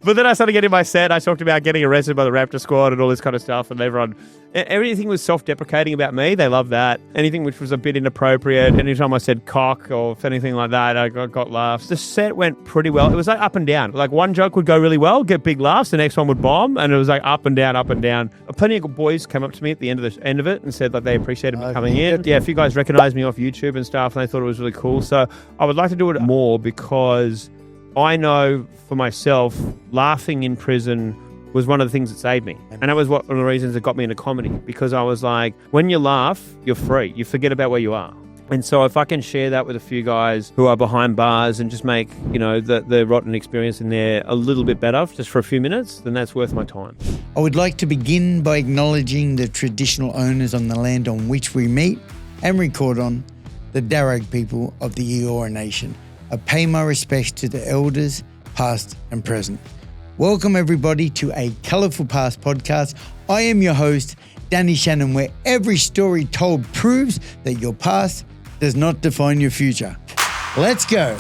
But then I started getting my set. I talked about getting arrested by the Raptor Squad and all this kind of stuff. And everything was self-deprecating about me. They loved that. Anything which was a bit inappropriate. Anytime I said cock or anything like that, I got laughs. The set went pretty well. It was like up and down. Like one joke would go really well, get big laughs. The next one would bomb. And it was like up and down, up and down. Plenty of boys came up to me at the end of it and said that they appreciated me coming in. Yeah, a few guys recognized me off YouTube and stuff, and they thought it was really cool. So I would like to do it more because I know for myself, laughing in prison was one of the things that saved me. And that was one of the reasons that got me into comedy, because I was like, when you laugh, you're free. You forget about where you are. And so if I can share that with a few guys who are behind bars and just make, the rotten experience in there a little bit better just for a few minutes, then that's worth my time. I would like to begin by acknowledging the traditional owners on the land on which we meet and record on, the Darug people of the Eora Nation. I pay my respects to the elders, past and present. Welcome everybody to a Colourful Past podcast. I am your host, Danny Shannon, where every story told proves that your past does not define your future. Let's go.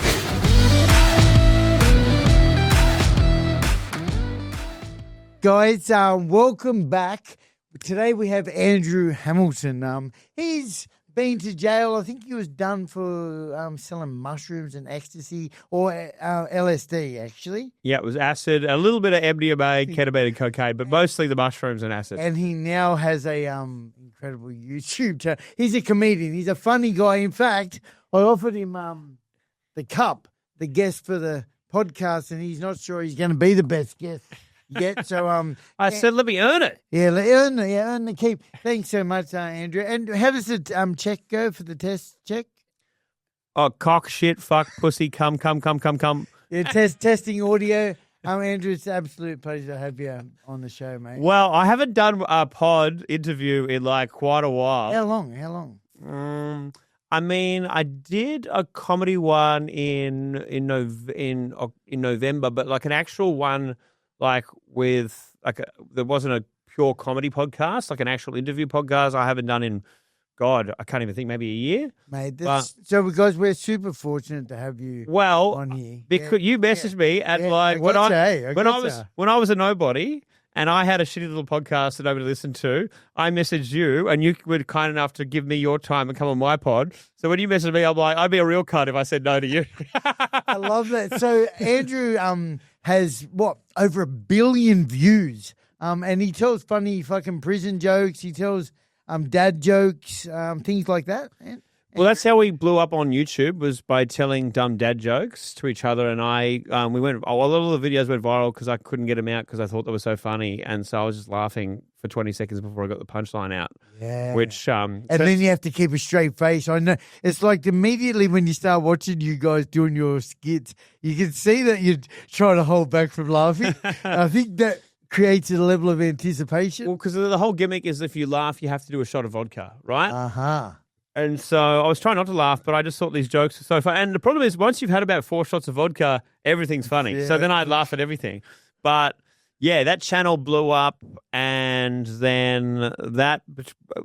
Guys, welcome back. Today we have Andrew Hamilton. He's been to jail. I think he was done for selling mushrooms and ecstasy, or LSD, actually. Yeah, it was acid, a little bit of MDMA, ketamine and cocaine, but mostly the mushrooms and acid. And he now has a incredible YouTube channel. He's a comedian. He's a funny guy. In fact, I offered him the cup, the guest for the podcast, and he's not sure he's going to be the best guest yet. So I said, let me earn it. Yeah, earn the keep. Thanks so much, Andrew. And how does the check go for the test check? Oh, cock, shit, fuck, pussy, come. Yeah, testing audio. Andrew, it's an absolute pleasure to have you on the show, mate. Well, I haven't done a pod interview in like quite a while. How long? I did a comedy one in November, but like an actual one, like with there wasn't a pure comedy podcast, like an actual interview podcast. I haven't done in, God, I can't even think, maybe a year. Mate, so because we're super fortunate to have you on here. Because you messaged me at when I was a nobody and I had a shitty little podcast that nobody listened to, I messaged you and you were kind enough to give me your time and come on my pod. So when you messaged me, I'm like, I'd be a real cunt if I said no to you. I love that. So Andrew has, over 1 billion views. And he tells funny fucking prison jokes. He tells dad jokes, things like that. Well, that's how we blew up on YouTube, was by telling dumb dad jokes to each other. And a lot of the videos went viral because I couldn't get them out because I thought they were so funny. And so I was just laughing for 20 seconds before I got the punchline out. Yeah. And then you have to keep a straight face. I know. It's like immediately when you start watching you guys doing your skits, you can see that you're trying to hold back from laughing. I think that creates a level of anticipation. Well, because the whole gimmick is if you laugh, you have to do a shot of vodka, right? Uh-huh. And so I was trying not to laugh, but I just thought these jokes were so funny. And the problem is, once you've had about 4 shots of vodka, everything's funny. Yeah. So then I'd laugh at everything. But yeah, that channel blew up. And then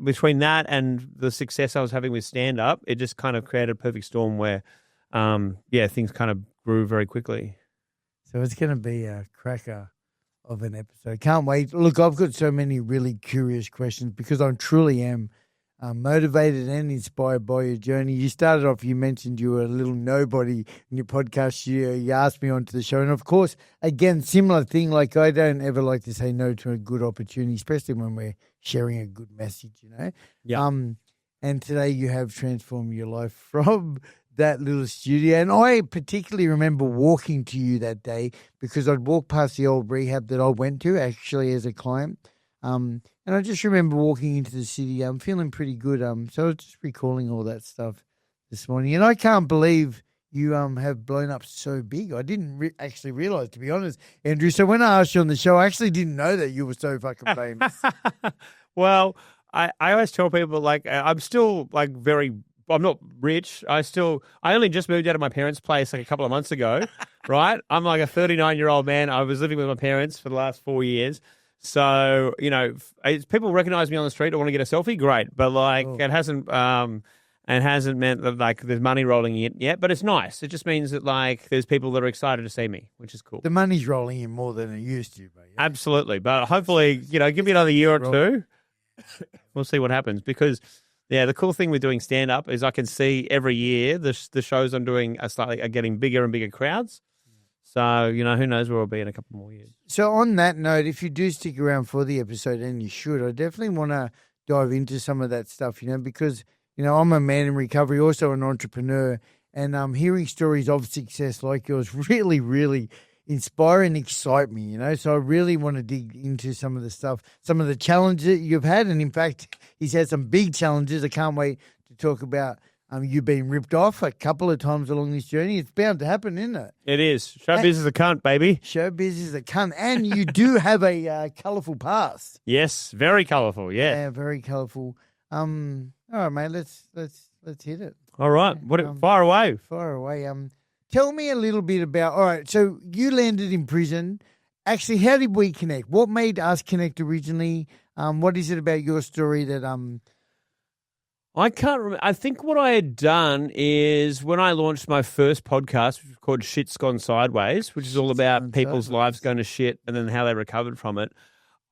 between that and the success I was having with stand-up, it just kind of created a perfect storm where, things kind of grew very quickly. So it's going to be a cracker of an episode. Can't wait. Look, I've got so many really curious questions because I truly am motivated and inspired by your journey. You started off, you mentioned you were a little nobody in your podcast. You asked me onto the show. And of course, again, similar thing, like I don't ever like to say no to a good opportunity, especially when we're sharing a good message, Yeah. And today you have transformed your life from that little studio. And I particularly remember walking to you that day because I'd walked past the old rehab that I went to actually as a client. And I just remember walking into the city. I'm feeling pretty good. So I was just recalling all that stuff this morning. And I can't believe you have blown up so big. I didn't actually realize, to be honest, Andrew. So when I asked you on the show, I actually didn't know that you were so fucking famous. Well, I always tell people, like, I'm still, like, I'm not rich. I only just moved out of my parents' place like a couple of months ago, right? I'm like a 39-year-old man. I was living with my parents for the last 4 years. So, people recognize me on the street. I want to get a selfie. Great. But like, It hasn't, and And it hasn't meant that like there's money rolling in yet, but it's nice. It just means that like there's people that are excited to see me, which is cool. The money's rolling in more than it used to, but yeah. Absolutely. But hopefully, give me another year or two. We'll see what happens because, the cool thing with doing stand-up is I can see every year the shows I'm doing are getting bigger and bigger crowds. So, who knows where we'll be in a couple more years. So on that note, if you do stick around for the episode, and you should, I definitely want to dive into some of that stuff, because – I'm a man in recovery, also an entrepreneur, and hearing stories of success like yours really, really inspire and excite me, So I really want to dig into some of the stuff, some of the challenges that you've had. And in fact, he's had some big challenges. I can't wait to talk about you being ripped off a couple of times along this journey. It's bound to happen, isn't it? It is. Showbiz is a cunt, baby. Showbiz is a cunt. And you do have a colourful past. Yes, very colourful, yeah. Yeah, very colourful. All right, mate. Let's hit it. All right. Fire away. Fire away. Tell me a little bit about. All right. So you landed in prison. Actually, how did we connect? What made us connect originally? What is it about your story that I can't remember. I think what I had done is when I launched my first podcast, which was called Shit's Gone Sideways, which is all about people's lives going to shit and then how they recovered from it.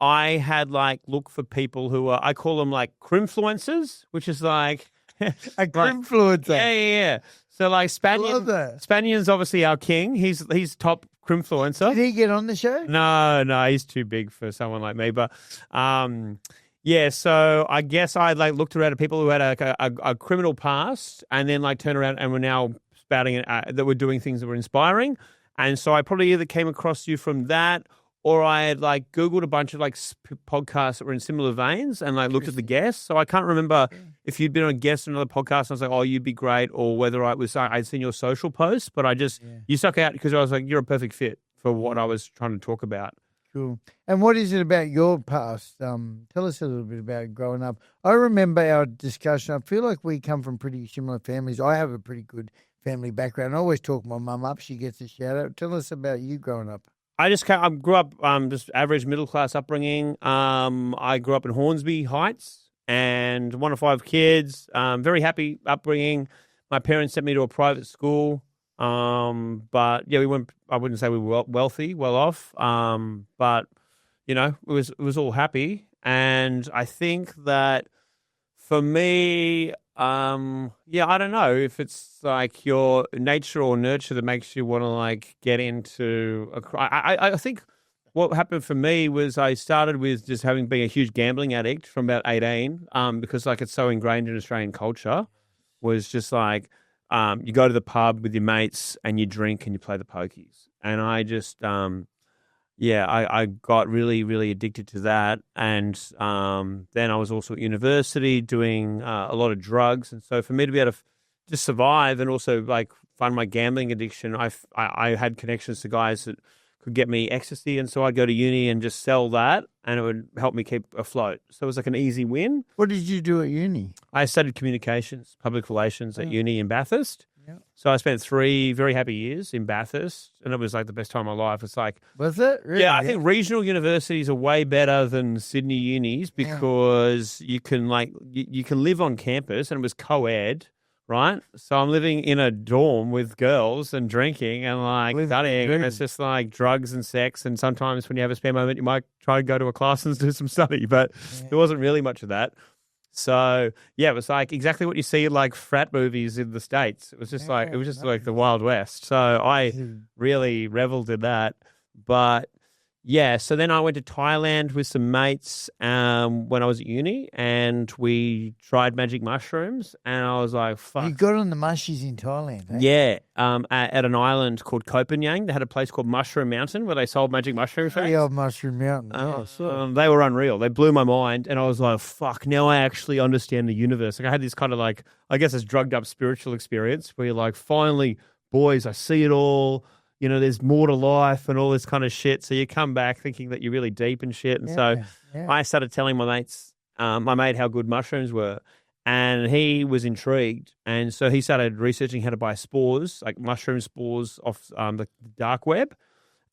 I had look for people who are, I call them crimfluencers, which is like a crimfluencer. Yeah. So Spanion's obviously our king. He's top crimfluencer. Did he get on the show? No, he's too big for someone like me. But so I guess I looked around at people who had a criminal past and then turned around and were now spouting that were doing things that were inspiring. And so I probably either came across you from that, or I had Googled a bunch of podcasts that were in similar veins and looked at the guests. So I can't remember if you'd been on a guest on another podcast and I was like, oh, you'd be great, or whether I'd seen your social post, but you stuck out because I was like, you're a perfect fit for what I was trying to talk about. Cool. And what is it about your past? Tell us a little bit about growing up. I remember our discussion. I feel like we come from pretty similar families. I have a pretty good family background. I always talk my mum up. She gets a shout out. Tell us about you growing up. I grew up just average middle class upbringing. I grew up in Hornsby Heights and one of 5 kids. Very happy upbringing. My parents sent me to a private school. But yeah, we weren't. I wouldn't say we were wealthy, well off. But it was all happy. And I think that for me, I don't know if it's your nature or nurture that makes you want to get into I think what happened for me was I started with just been a huge gambling addict from about 18, because it's so ingrained in Australian culture, was just you go to the pub with your mates and you drink and you play the pokies. And I just I got really, really addicted to that. And then I was also at university doing a lot of drugs. And so for me to be able to just survive and also fund my gambling addiction, I had connections to guys that could get me ecstasy. And so I'd go to uni and just sell that and it would help me keep afloat. So it was an easy win. What did you do at uni? I studied communications, public relations at uni in Bathurst. Yeah. So I spent 3 very happy years in Bathurst, and it was the best time of my life. It's was it? Really? Yeah, I think regional universities are way better than Sydney unis because you can you can live on campus, and it was co-ed, right? So I'm living in a dorm with girls and drinking and studying. And it's just drugs and sex, and sometimes when you have a spare moment, you might try to go to a class and do some study, but there wasn't really much of that. So yeah, it was exactly what you see in frat movies in the States. It was just the Wild West. So I really reveled in that. But yeah, so then I went to Thailand with some mates when I was at uni, and we tried magic mushrooms, and I was like, fuck. You got on the mushies in Thailand, eh? Yeah, at an island called Koh Phangan. They had a place called Mushroom Mountain where they sold magic mushrooms. The old Mushroom Mountain. Oh, so they were unreal. They blew my mind, and I was like, fuck, now I actually understand the universe. I had this kind of I guess this drugged up spiritual experience where you're finally, boys, I see it all. There's more to life and all this kind of shit. So you come back thinking that you're really deep and shit. And I started telling my mates, my mate, how good mushrooms were. And he was intrigued. And so he started researching how to buy spores, mushroom spores off the dark web.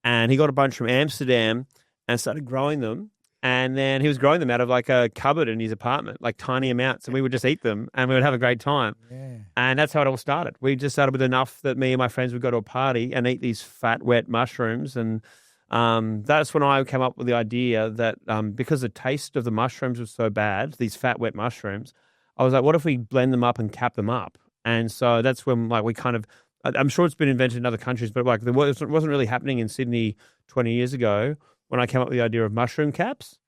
And he got a bunch from Amsterdam and started growing them. And then he was growing them out of like a cupboard in his apartment, like tiny amounts, and we would just eat them and we would have a great time. Yeah. And that's how it all started. We just started with enough that me and my friends would go to a party and eat these fat, wet mushrooms. And that's when I came up with the idea that because the taste of the mushrooms was so bad, these fat, wet mushrooms, I was like, what if we blend them up and cap them up? And so that's when like we kind of, I'm sure it's been invented in other countries, but like it wasn't really happening in Sydney 20 years ago when I came up with the idea of mushroom caps.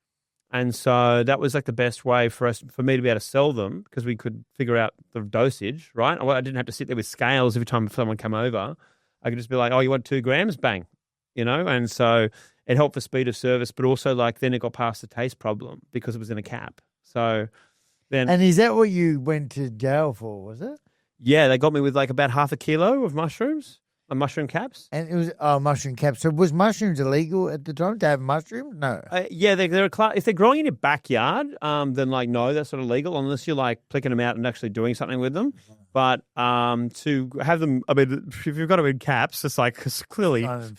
And so that was like the best way for me to be able to sell them because we could figure out the dosage, right? I didn't have to sit there with scales every time someone came over. I could just be like, oh, you want 2 grams? Bang, And so it helped for speed of service, but also like then it got past the taste problem because it was in a cap. So then. And is that what you went to jail for, was it? Yeah, they got me with like about half a kilo of mushrooms. Mushroom caps? And it was mushroom caps. So was mushrooms illegal at the time to have mushrooms? No. Yeah, they're a class. If they're growing in your backyard, then like no, that's not illegal unless you're like picking them out and actually doing something with them. But to have them, I mean, if you've got them in caps, it's like cause clearly. Come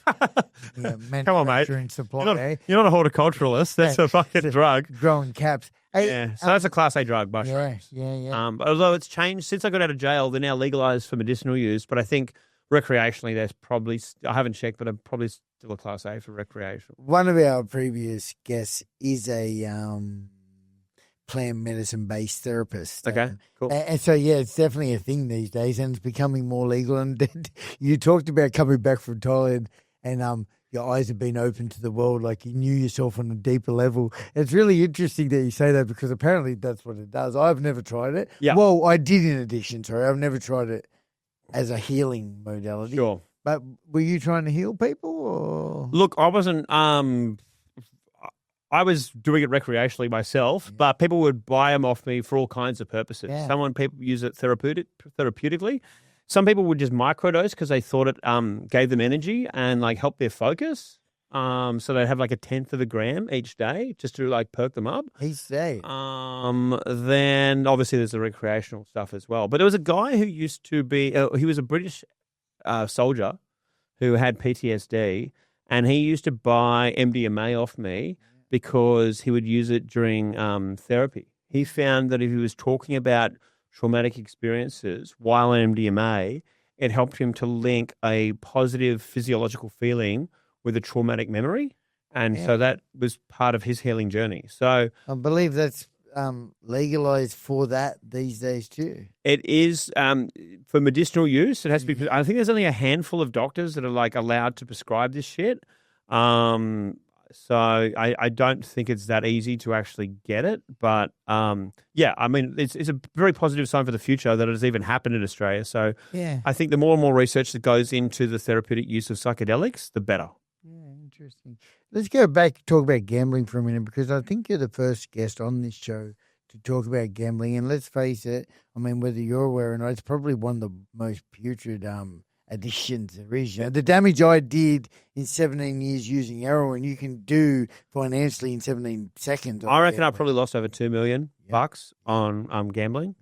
on, mate. Supply, you're not a horticulturalist. That's a fucking drug. Growing caps. Hey, yeah, so that's a Class A drug, mushrooms. Yeah. But although it's changed since I got out of jail, they're now legalized for medicinal use. But I think recreationally, there's probably, I haven't checked, but I'm probably still a Class A for recreational. One of our previous guests is a plant medicine-based therapist. Okay, cool. And so, yeah, it's definitely a thing these days, and it's becoming more legal. And you talked about coming back from Thailand and your eyes have been open to the world, like you knew yourself on a deeper level. It's really interesting that you say that because apparently that's what it does. I've never tried it. Yeah. Well, I did in addition, sorry. I've never tried it as a healing modality. Sure. But were you trying to heal people or? Look, I wasn't, I was doing it recreationally myself, but people would buy them off me for all kinds of purposes. Yeah. People use it therapeutically. Some people would just microdose because they thought it gave them energy and like helped their focus. So they'd have like 1/10 of a gram each day just to like perk them up. Each day. Then obviously there's the recreational stuff as well. But there was a guy who used to be, he was a British soldier who had PTSD, and he used to buy MDMA off me because he would use it during therapy. He found that if he was talking about traumatic experiences while on MDMA, it helped him to link a positive physiological feeling with a traumatic memory. And so that was part of his healing journey. So I believe that's legalized for that these days too. it is for medicinal use. It has to be. I think there's only a handful of doctors that are like allowed to prescribe this shit. So I don't think it's that easy to actually get it. But yeah, I mean, it's a very positive sign for the future that it has even happened in Australia. So Yeah. I think the more and more research that goes into the therapeutic use of psychedelics, the better. Yeah, interesting. Let's go back, talk about gambling for a minute, because I think you're the first guest on this show to talk about gambling. And let's face it, I mean, whether you're aware or not, it's probably one of the most putrid addictions there is. You know, the damage I did in 17 years using heroin, you can do financially in 17 seconds. I reckon I probably lost over $2 million bucks on gambling.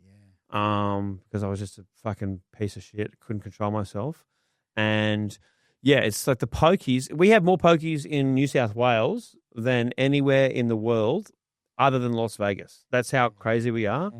Because I was just a fucking piece of shit, couldn't control myself. And yeah, it's like the pokies. We have more pokies in New South Wales than anywhere in the world other than Las Vegas. That's how crazy we are.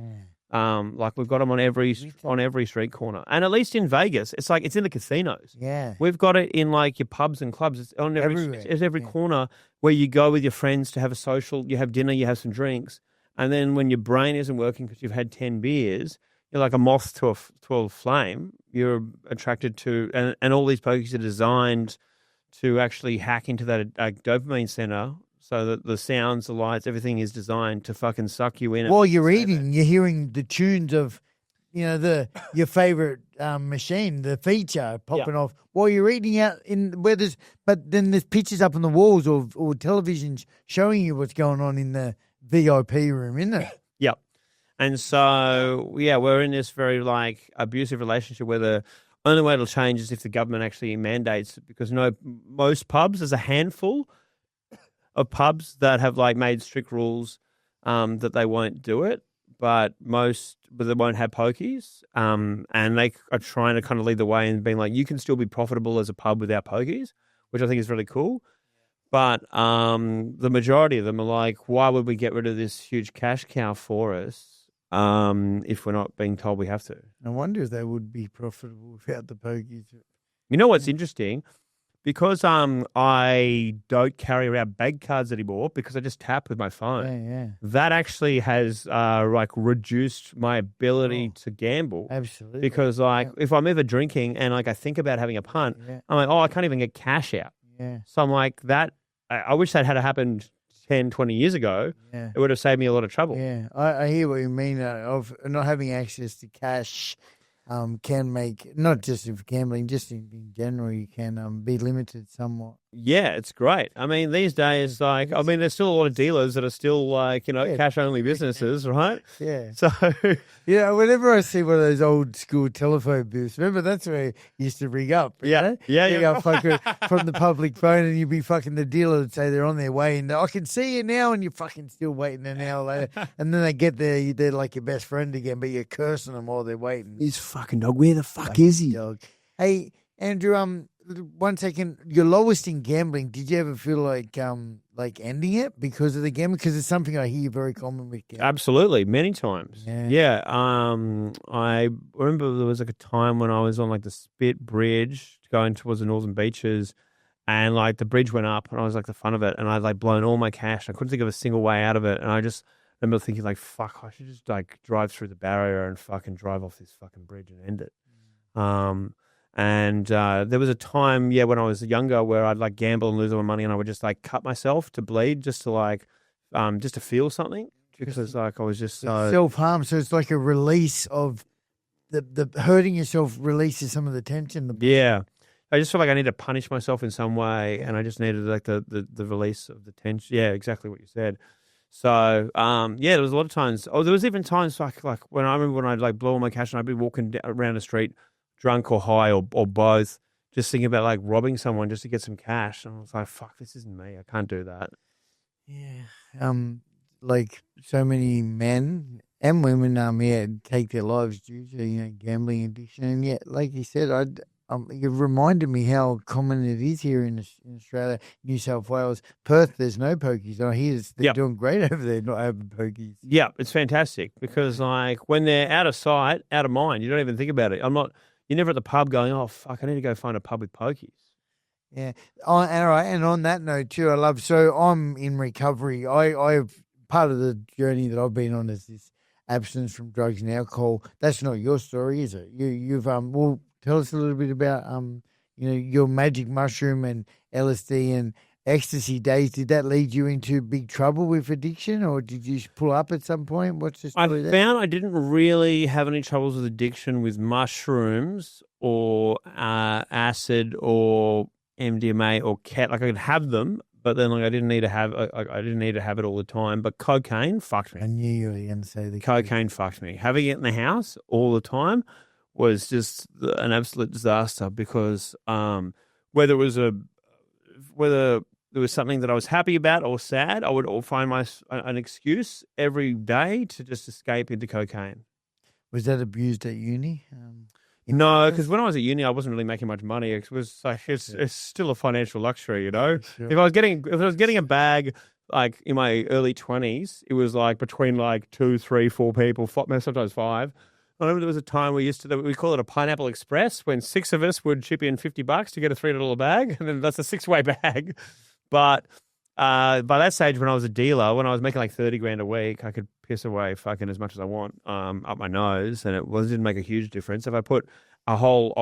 Like we've got them on every street corner. And at least in Vegas, it's like it's in the casinos. Yeah. We've got it in like your pubs and clubs. It's on every corner where you go with your friends to have a social, you have dinner, you have some drinks. And then when your brain isn't working because you've had 10 beers, you're like a moth to a flame. You're attracted to, and all these pokies are designed to actually hack into that dopamine center so that the sounds, the lights, everything is designed to fucking suck you in. While you're eating, you're hearing the tunes of, your favorite machine, the feature popping off while you're eating out in where there's, but then there's pictures up on the walls or televisions showing you what's going on in the VIP room, isn't it? Yep. And so, yeah, we're in this very like abusive relationship where the only way it'll change is if the government actually mandates it, because most pubs, there's a handful of pubs that have like made strict rules that they won't do it, but they won't have pokies. And they are trying to kind of lead the way and being like, you can still be profitable as a pub without pokies, which I think is really cool. But the majority of them are like, why would we get rid of this huge cash cow for us if we're not being told we have to? I wonder if they would be profitable without the pokies. You know what's interesting? Because I don't carry around bank cards anymore because I just tap with my phone. Yeah. That actually has like reduced my ability to gamble. Absolutely. Because like if I'm ever drinking and like I think about having a punt, I'm like, oh, I can't even get cash out. Yeah. So I'm like, that. I wish that had happened 10, 20 years ago. Yeah. It would have saved me a lot of trouble. Yeah, I hear what you mean. Of not having access to cash can make, not just with gambling, just in general, you can be limited somewhat. Yeah, it's great. I mean, these days, like, I mean, there's still a lot of dealers that are still like, you know, cash only businesses, right? Yeah. So, yeah, whenever I see one of those old school telephone booths, remember that's where you used to ring up. Yeah. You go fucking from the public phone and you'd be fucking the dealer would say they're on their way and I can see you now and you're fucking still waiting an hour later. And then they get there, they're like your best friend again, but you're cursing them while they're waiting. this fucking dog, where the fuck is he? Dog. Hey, Andrew, 1 second. Your lowest in gambling. Did you ever feel like ending it because of the gambling? Because it's something I hear very common with gambling. Absolutely, many times. Yeah. I remember there was like a time when I was on like the Spit Bridge going towards the Northern Beaches, and like the bridge went up, and I was like the fun of it, and I'd like blown all my cash. I couldn't think of a single way out of it, and I just remember thinking like, fuck, I should just like drive through the barrier and fucking drive off this fucking bridge and end it. And there was a time, when I was younger where I'd like gamble and lose all my money and I would just like cut myself to bleed just to like, just to feel something because it's like I was just so... Self-harm, so it's like a release of the hurting yourself releases some of the tension. Yeah. I just felt like I needed to punish myself in some way and I just needed like the release of the tension. Yeah, exactly what you said. So, there was a lot of times. Oh, there was even times like when I remember when I'd like blow all my cash and I'd be walking around the street drunk or high or both, just thinking about like robbing someone just to get some cash. And I was like, fuck, this isn't me. I can't do that. Yeah. Like so many men and women, take their lives due to, gambling addiction. And yet, like you said, it reminded me how common it is here in Australia, New South Wales. Perth, there's no pokies. I hear they're doing great over there, not having pokies. Yeah, it's fantastic because like when they're out of sight, out of mind, you don't even think about it. You're never at the pub going, oh, fuck, I need to go find a pub with pokies. Yeah. All right. And on that note too, I'm in recovery. I've part of the journey that I've been on is this abstinence from drugs and alcohol. That's not your story, is it? You've well, tell us a little bit about your magic mushroom and LSD and ecstasy days. Did that lead you into big trouble with addiction, or did you pull up at some point? What's the story there? I found I didn't really have any troubles with addiction with mushrooms or acid or MDMA or ket. Like I could have them, but then like I didn't need to have it all the time. But cocaine fucked me. I knew you were going to say the cocaine fucked me. Having it in the house all the time was just an absolute disaster because whether there was something that I was happy about or sad, I would find an excuse every day to just escape into cocaine. Was that abused at uni? No, because when I was at uni, I wasn't really making much money. It was like it's still a financial luxury, you know. Sure. If I was getting a bag like in my early 20s, it was like between like 2, 3, 4 people, sometimes 5. I remember there was a time we call it a pineapple express when 6 of us would chip in $50 to get a $3 bag, and then that's a 6-way bag. But by that stage, when I was a dealer, when I was making like 30 grand a week, I could piss away fucking as much as I want up my nose, and it didn't make a huge difference. If I put a whole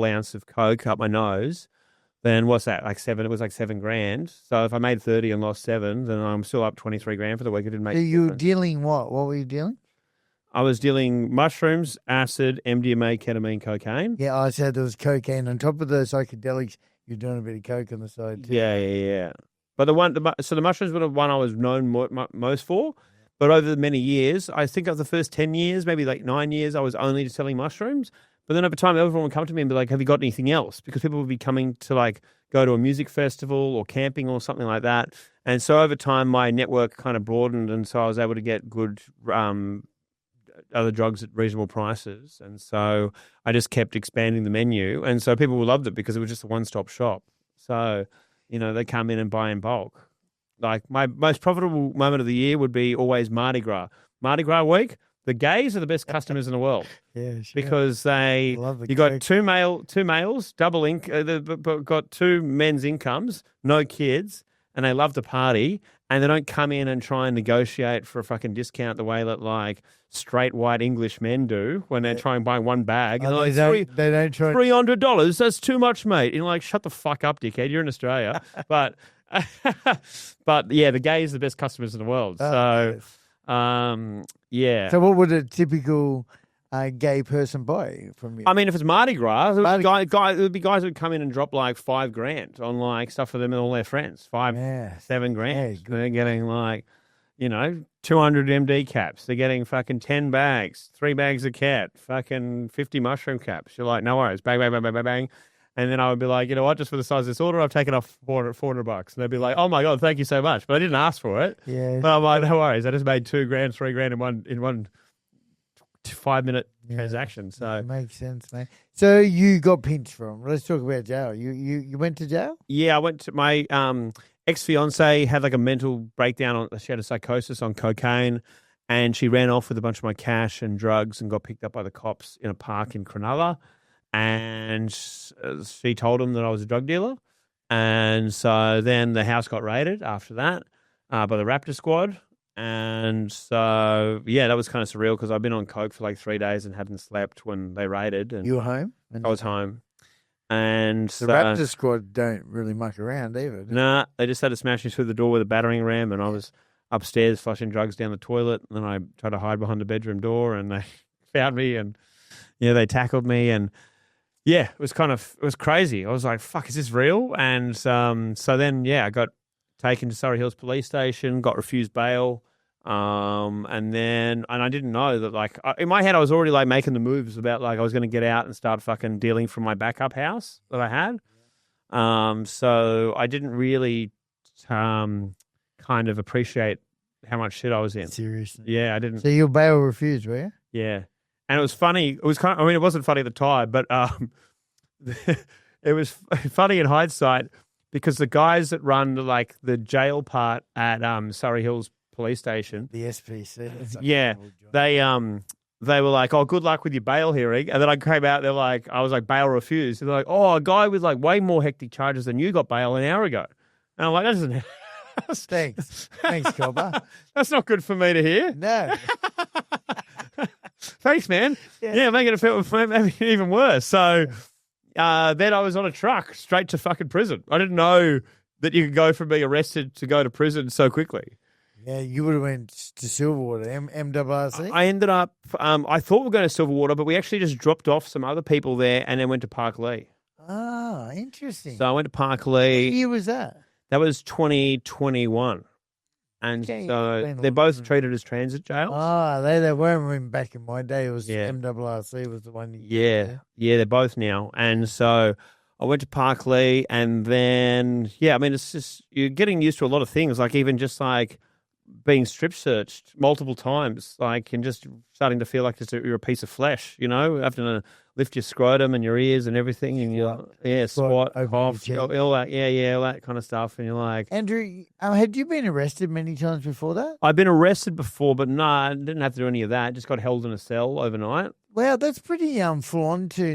ounce of coke up my nose, then what's that? Like 7? It was like 7 grand. So if I made 30 and lost 7, then I'm still up 23 grand for the week. It didn't make. So you were dealing what? What were you dealing? I was dealing mushrooms, acid, MDMA, ketamine, cocaine. Yeah, I said there was cocaine on top of the psychedelics. You're doing a bit of coke on the side too. Yeah. But the mushrooms were the one I was known most for. But over many years, I think of the first 10 years, maybe like 9 years, I was only selling mushrooms. But then over time, everyone would come to me and be like, have you got anything else? Because people would be coming to like go to a music festival or camping or something like that. And so over time, my network kind of broadened. And so I was able to get good other drugs at reasonable prices. And so I just kept expanding the menu. And so people loved it because it was just a one-stop shop. So they come in and buy in bulk. Like my most profitable moment of the year would be always Mardi Gras. Mardi Gras week, the gays are the best customers in the world. Yeah, sure. Because you got two males, got two men's incomes, no kids, and they love to party, and they don't come in and try and negotiate for a fucking discount the way that like straight white English men do when they try and buy one bag. And they don't try $300. That's too much, mate. You're like, shut the fuck up, dickhead. You're in Australia, but yeah, the gays are the best customers in the world. So yeah. So what would a typical gay person buy from you? I mean, if it's Mardi Gras, it would be guys who would come in and drop like $5,000 on like stuff for them and all their friends. $7,000. Yeah, They're getting like, 200 MD caps. They're getting fucking 10 bags, 3 bags of cat, fucking 50 mushroom caps. You're like, no worries, bang, bang, bang, bang, bang, bang. And then I would be like, you know what, just for the size of this order, I've taken off $400. And they'd be like, oh my God, thank you so much. But I didn't ask for it. Yeah. But I'm like, no worries. I just made $2,000, $3,000 in one 5-minute transaction. So that makes sense, mate. So you got pinched from. Let's talk about jail. You went to jail? Yeah, I went to my ex-fiancée had like a mental breakdown. She had a psychosis on cocaine, and she ran off with a bunch of my cash and drugs and got picked up by the cops in a park in Cronulla. And she told him that I was a drug dealer. And so then the house got raided after that by the Raptor Squad. And so, yeah, that was kind of surreal because I've been on coke for like 3 days and hadn't slept when they raided. And you were home? I was home. And the Raptor Squad don't really muck around either. Nah, they just had to smash me through the door with a battering ram, and I was upstairs flushing drugs down the toilet. And then I tried to hide behind the bedroom door, and they found me, and they tackled me, and yeah, it was crazy. I was like, fuck, is this real? And so then, I got taken to Surrey Hills Police Station, got refused bail. And I didn't know that, like, in my head, I was already like making the moves about like I was going to get out and start fucking dealing from my backup house that I had. So I didn't really kind of appreciate how much shit I was in. Seriously? Yeah, I didn't. So your bail refused, were you? Yeah. And it was funny. It was it wasn't funny at the time, but it was funny in hindsight because the guys that run the jail part at Surrey Hills Police Station, the SPC, they were like, "Oh, good luck with your bail hearing," and then I came out. They're like, "I was like bail refused." They're like, "Oh, a guy with like way more hectic charges than you got bail an hour ago," and I'm like, "That doesn't." Thanks, Cobber. That's not good for me to hear. No. Thanks, man. Yeah, making it feel maybe even worse. So then I was on a truck straight to fucking prison. I didn't know that you could go from being arrested to go to prison so quickly. Yeah, you would have went to Silverwater, MWRC? I ended up, I thought we were going to Silverwater, but we actually just dropped off some other people there and then went to Parklea. Ah, interesting. So I went to Parklea. What year was that? That was 2021. And so they're both treated as transit jails. Ah, they weren't back in my day. It was MWRC was the one. Yeah, they're both now. And so I went to Parklea, and then, it's just, you're getting used to a lot of things, like even just like being strip searched multiple times, like, and just starting to feel like you're a piece of flesh, having to lift your scrotum and your ears and everything, and you're squat, cough, all that, all that kind of stuff, and you're like, Andrew, had you been arrested many times before that? I've been arrested before, but no, I didn't have to do any of that. Just got held in a cell overnight. Wow, that's pretty full on to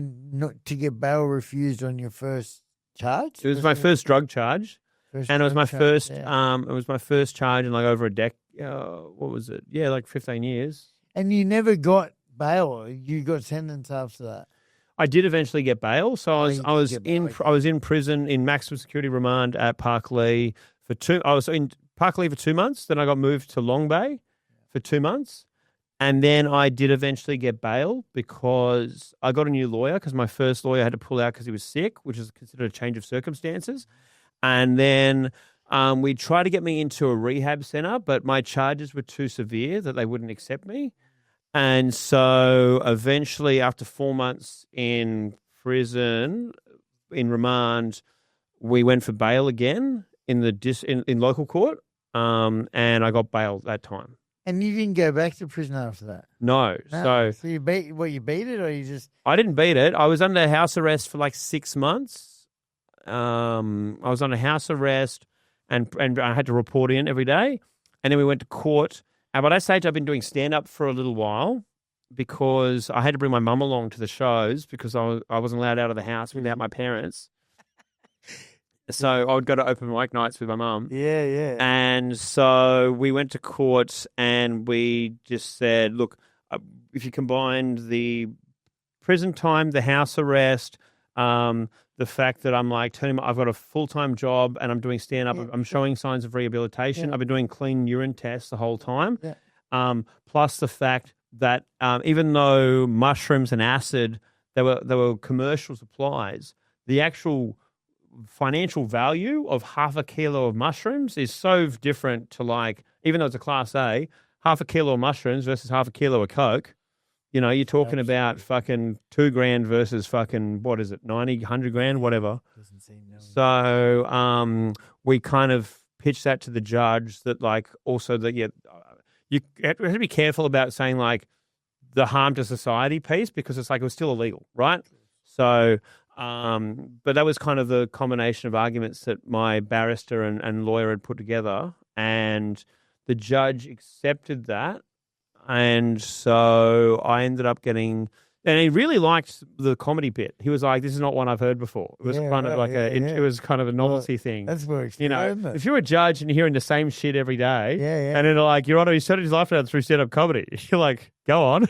get bail refused on your first charge. It was my first drug charge. And it was my first. It was my first charge in like over a decade. What was it? Yeah, like 15 years. And you never got bail. You got sentenced after that. I did eventually get bail. So I was in prison in maximum security remand at Parklea for 2. I was in Parklea for 2 months. Then I got moved to Long Bay for 2 months, and then I did eventually get bail because I got a new lawyer because my first lawyer had to pull out because he was sick, which is considered a change of circumstances. And then we tried to get me into a rehab center, but my charges were too severe that they wouldn't accept me. And so eventually, after 4 months in prison, in remand, we went for bail again in local court, and I got bail that time. And you didn't go back to prison after that? No. So you beat it, or you just? I didn't beat it. I was under house arrest for like 6 months. I was on a house arrest and I had to report in every day. And then we went to court. And by that stage, I've been doing stand-up for a little while because I had to bring my mum along to the shows because I wasn't allowed out of the house without my parents. So I would go to open mic nights with my mum. Yeah, yeah. And so we went to court and we just said, look, if you combined the prison time, the house arrest, the fact that I'm like I've got a full-time job and I'm doing stand-up, I'm showing signs of rehabilitation. Yeah. I've been doing clean urine tests the whole time. Yeah. Plus the fact that even though mushrooms and acid, they were commercial supplies, the actual financial value of half a kilo of mushrooms is so different to like, even though it's a class A, half a kilo of mushrooms versus half a kilo of Coke. You know, you're talking about fucking $2,000 versus fucking, what is it, 90, 100 grand, whatever. Doesn't seem no. So we kind of pitched that to the judge that like also that, you have to be careful about saying like the harm to society piece because it's like it was still illegal, right? So, but that was kind of the combination of arguments that my barrister and lawyer had put together, and the judge accepted that. And so I ended up getting, and he really liked the comedy bit. He was like, "This is not one I've heard before." It was kind of like it was kind of a novelty thing. That's more you know, isn't it? if you're a judge and you're hearing the same shit every day, Yeah. and then like, Your Honor, he started his life down through stand-up comedy. You're like, go on,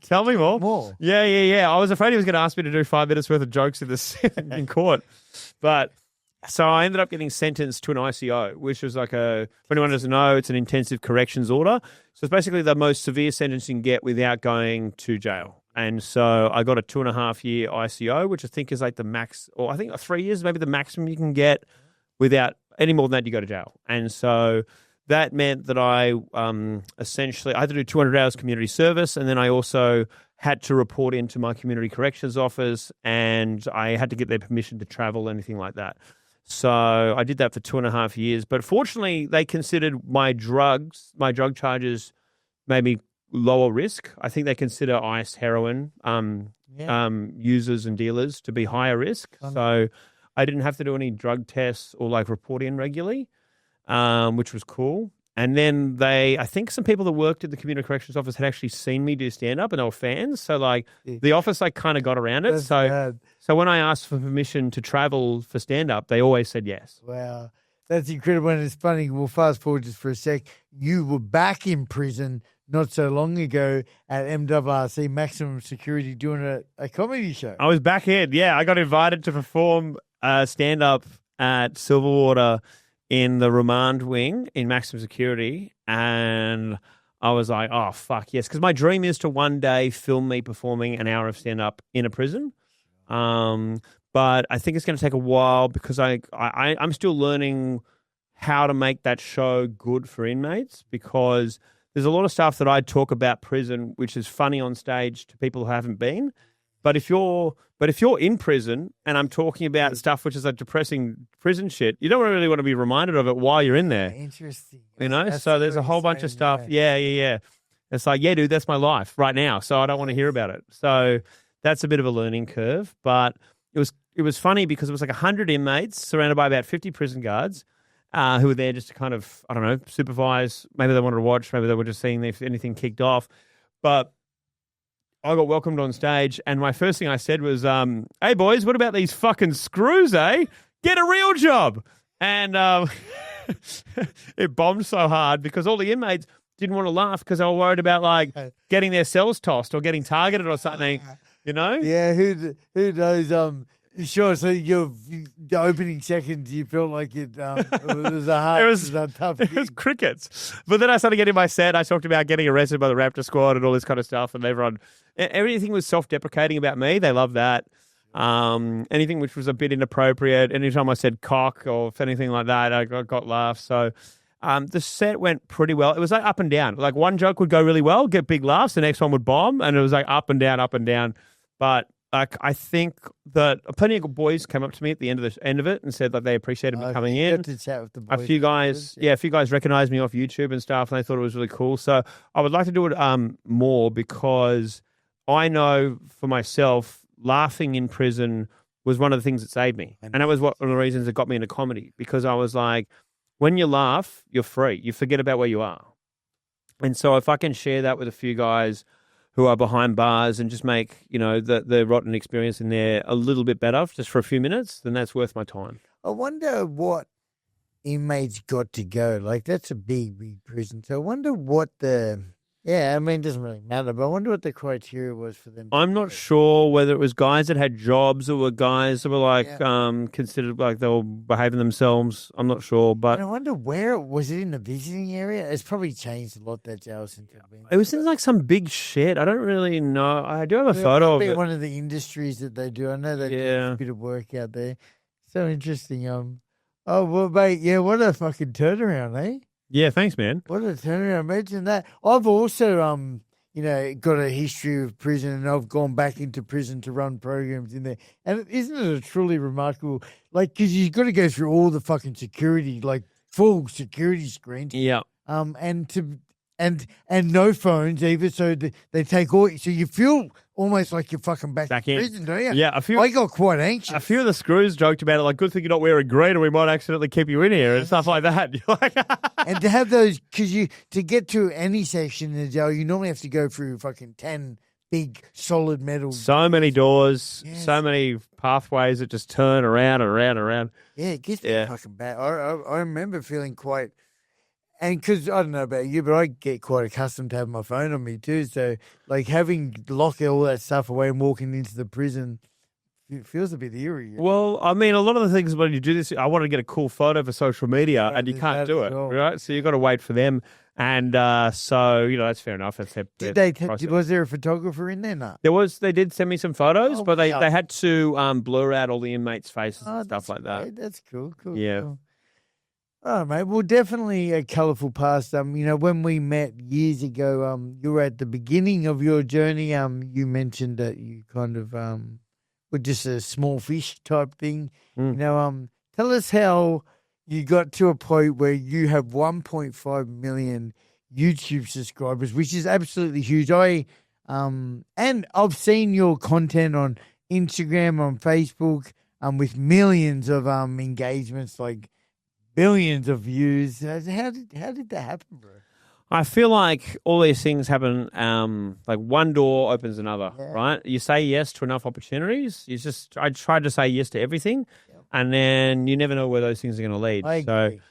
tell me more. Yeah. I was afraid he was going to ask me to do 5 minutes worth of jokes in court, but. So I ended up getting sentenced to an ICO, which was like for anyone who doesn't know, it's an intensive corrections order. So it's basically the most severe sentence you can get without going to jail. And so I got a 2.5-year ICO, which I think is like the max, or I think 3 years, maybe the maximum you can get without any more than that, you go to jail. And so that meant that I essentially, I had to do 200 hours community service. And then I also had to report into my community corrections office, and I had to get their permission to travel, anything like that. So I did that for 2.5 years. But fortunately, they considered my drug charges made me lower risk. I think they consider ice, heroin users and dealers to be higher risk. So I didn't have to do any drug tests or like report in regularly, which was cool. And then I think some people that worked at the community corrections office had actually seen me do stand-up and they were fans. So like the office like kind of got around it. So when I asked for permission to travel for stand-up, they always said yes. Wow. That's incredible. And it's funny. We'll fast forward just for a sec. You were back in prison not so long ago at MWRC Maximum Security doing a comedy show. I was back in. Yeah, I got invited to perform stand-up at Silverwater in the remand wing in Maximum Security, and I was like, oh, fuck, yes, because my dream is to one day film me performing an hour of stand-up in a prison, but I think it's going to take a while because I'm still learning how to make that show good for inmates, because there's a lot of stuff that I talk about prison which is funny on stage to people who haven't been. But if you're in prison and I'm talking about stuff which is like depressing prison shit, you don't really want to be reminded of it while you're in there. Interesting. You know? So there's a whole bunch of stuff. Yeah. It's like, yeah, dude, that's my life right now. So I don't want to hear about it. So that's a bit of a learning curve. But it was funny because it was like 100 inmates surrounded by about 50 prison guards who were there just to kind of, I don't know, supervise. Maybe they wanted to watch. Maybe they were just seeing if anything kicked off. But I got welcomed on stage, and my first thing I said was, hey, boys, what about these fucking screws, eh? Get a real job. And it bombed so hard because all the inmates didn't want to laugh because they were worried about, like, getting their cells tossed or getting targeted or something, you know? Yeah, who knows? Sure, so the opening seconds, you felt like it was a hard, tough gig. It was crickets. But then I started getting my set. I talked about getting arrested by the Raptor Squad and all this kind of stuff, and everything was self-deprecating about me. They loved that. Anything which was a bit inappropriate, anytime I said cock or if anything like that, I got laughs. So the set went pretty well. It was like up and down. Like one joke would go really well, get big laughs, the next one would bomb, and it was like up and down. But like, I think that plenty of boys came up to me at the end of it and said that they appreciated me coming in. To chat with the boys. A few guys recognized me off YouTube and stuff, and they thought it was really cool. So I would like to do it more because I know for myself, laughing in prison was one of the things that saved me. And that was one of the reasons that got me into comedy, because I was like, when you laugh, you're free. You forget about where you are. And so if I can share that with a few guys who are behind bars and just make, the rotten experience in there a little bit better just for a few minutes, then that's worth my time. I wonder what inmates got to go. Like, that's a big, big prison. So I wonder what it doesn't really matter, but I wonder what the criteria was for them. I'm not sure whether it was guys that had jobs or were guys that were considered like they were behaving themselves. I'm not sure, but and I wonder where was it in the visiting area? It's probably changed a lot, that jail since I've been. It was in like some big shed. I don't really know. I do have a photo of it. One of the industries that they do. I know they do a bit of work out there. So interesting. Oh well, mate. Yeah, what a fucking turnaround, eh? Yeah, thanks, man. What a turnaround. Imagine that. I've also, got a history of prison, and I've gone back into prison to run programs in there. And isn't it a truly remarkable, because you've got to go through all the fucking security, full security screens. Yeah. And no phones either, so they take all. So you feel almost like you're fucking back in prison, don't you? Yeah, I got quite anxious. A few of the screws joked about it, like, good thing you're not wearing green, or we might accidentally keep you in here and stuff like that. And to have those, because to get to any section in the jail, you normally have to go through fucking 10 big solid metal. So many doors, so many pathways that just turn around and around and around. Yeah, it gets me fucking bad. I remember feeling quite. And because I don't know about you, but I get quite accustomed to having my phone on me too. So, having lock all that stuff away and walking into the prison, it feels a bit eerie. Well, I mean, a lot of the things when you do this, I want to get a cool photo for social media, and you can't do it, right? So you've got to wait for them. And so, that's fair enough. That's was there a photographer in there? No. They did send me some photos, but they had to blur out all the inmates' faces and stuff like that. That's cool. Yeah. Cool. Oh, mate. Well, definitely a colourful past. When we met years ago, you were at the beginning of your journey. You mentioned that you kind of were just a small fish type thing. Tell us how you got to a point where you have 1.5 million YouTube subscribers, which is absolutely huge. And I've seen your content on Instagram, on Facebook, with millions of engagements, billions of views. How did that happen, bro? I feel like all these things happen, one door opens another, right? You say yes to enough opportunities. I tried to say yes to everything, and then you never know where those things are going to lead. I agree.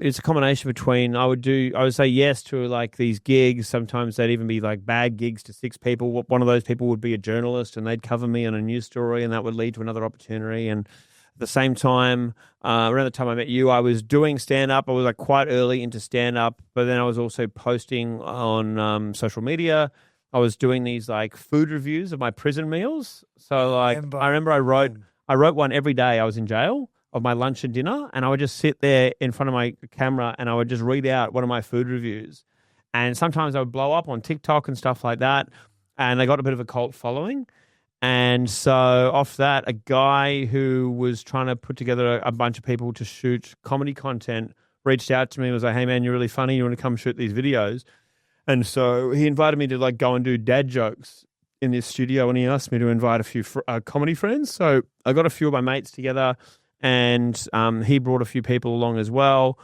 It's a combination between I would say yes to these gigs. Sometimes they'd even be bad gigs to 6 people. One of those people would be a journalist, and they'd cover me on a news story, and that would lead to another opportunity. And at the same time, around the time I met you, I was doing stand-up. I was quite early into stand-up, but then I was also posting on social media. I was doing these food reviews of my prison meals. So I remember I wrote one every day I was in jail of my lunch and dinner, and I would just sit there in front of my camera and I would just read out one of my food reviews. And sometimes I would blow up on TikTok and stuff like that, and they got a bit of a cult following. And so off that, a guy who was trying to put together a bunch of people to shoot comedy content reached out to me and was like, hey, man, you're really funny. You want to come shoot these videos? And so he invited me to go and do dad jokes in this studio, and he asked me to invite a few comedy friends. So I got a few of my mates together, and he brought a few people along as well.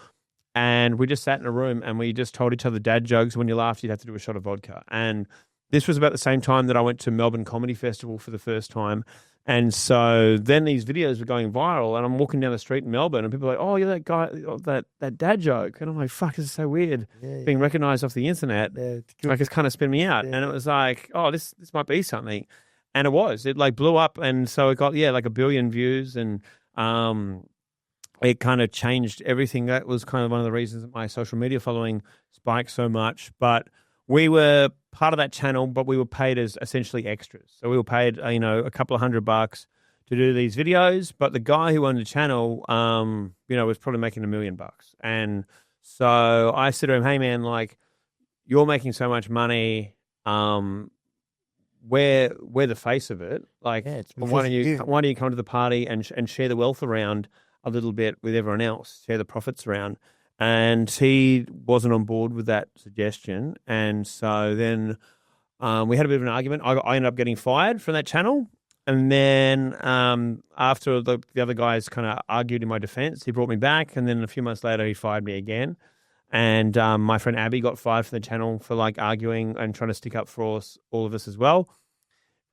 And we just sat in a room and we just told each other dad jokes. When you laughed, you'd have to do a shot of vodka. And this was about the same time that I went to Melbourne Comedy Festival for the first time. And so then these videos were going viral, and I'm walking down the street in Melbourne and people are like, oh, you're that guy, that dad joke. And I'm like, fuck, this is so weird being recognized off the internet. Yeah, it's kind of spin me out. Yeah. And it was like, oh, this might be something. And it was. It blew up. And so it got, 1 billion views, and it kind of changed everything. That was kind of one of the reasons that my social media following spiked so much. But we were part of that channel, but we were paid as essentially extras. So we were paid, a couple of $100 to do these videos. But the guy who owned the channel, was probably making $1 million. And so I said to him, hey, man, you're making so much money. We're the face of it. Why don't you come to the party and share the wealth around a little bit with everyone else, share the profits around? And he wasn't on board with that suggestion. And so then we had a bit of an argument. I ended up getting fired from that channel. And then after the other guys kind of argued in my defense, he brought me back. And then a few months later, he fired me again. And my friend Abby got fired from the channel for like arguing and trying to stick up for all of us as well.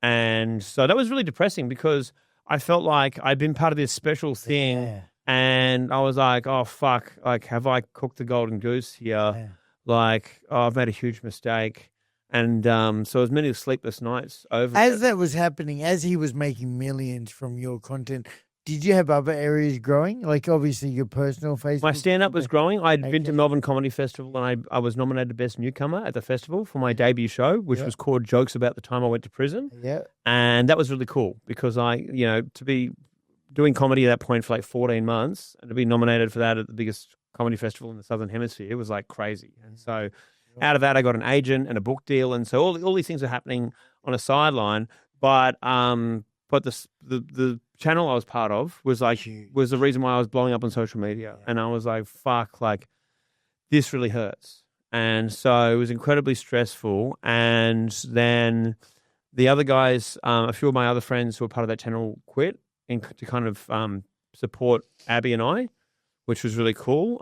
And so that was really depressing because I felt like I'd been part of this special thing. Yeah. And I was like, oh, fuck, like, have I cooked the golden goose here? Yeah. Like, oh, I've made a huge mistake. And so it was many sleepless nights over As that was happening, as he was making millions from your content, did you have other areas growing? Like, obviously, your personal Facebook? My stand-up was growing. I'd been Okay. to Melbourne Comedy Festival and I was nominated Best Newcomer at the festival for my debut show, which was called Jokes About the Time I Went to Prison. Yeah. And that was really cool because to be doing comedy at that point for like 14 months and to be nominated for that at the biggest comedy festival in the Southern Hemisphere was like crazy. And so out of that, I got an agent and a book deal. And so all these things are happening on a sideline. But the channel I was part of was the reason why I was blowing up on social media. And I was like, fuck, like this really hurts. And so it was incredibly stressful. And then the other guys, a few of my other friends who were part of that channel quit to kind of support Abby and I, which was really cool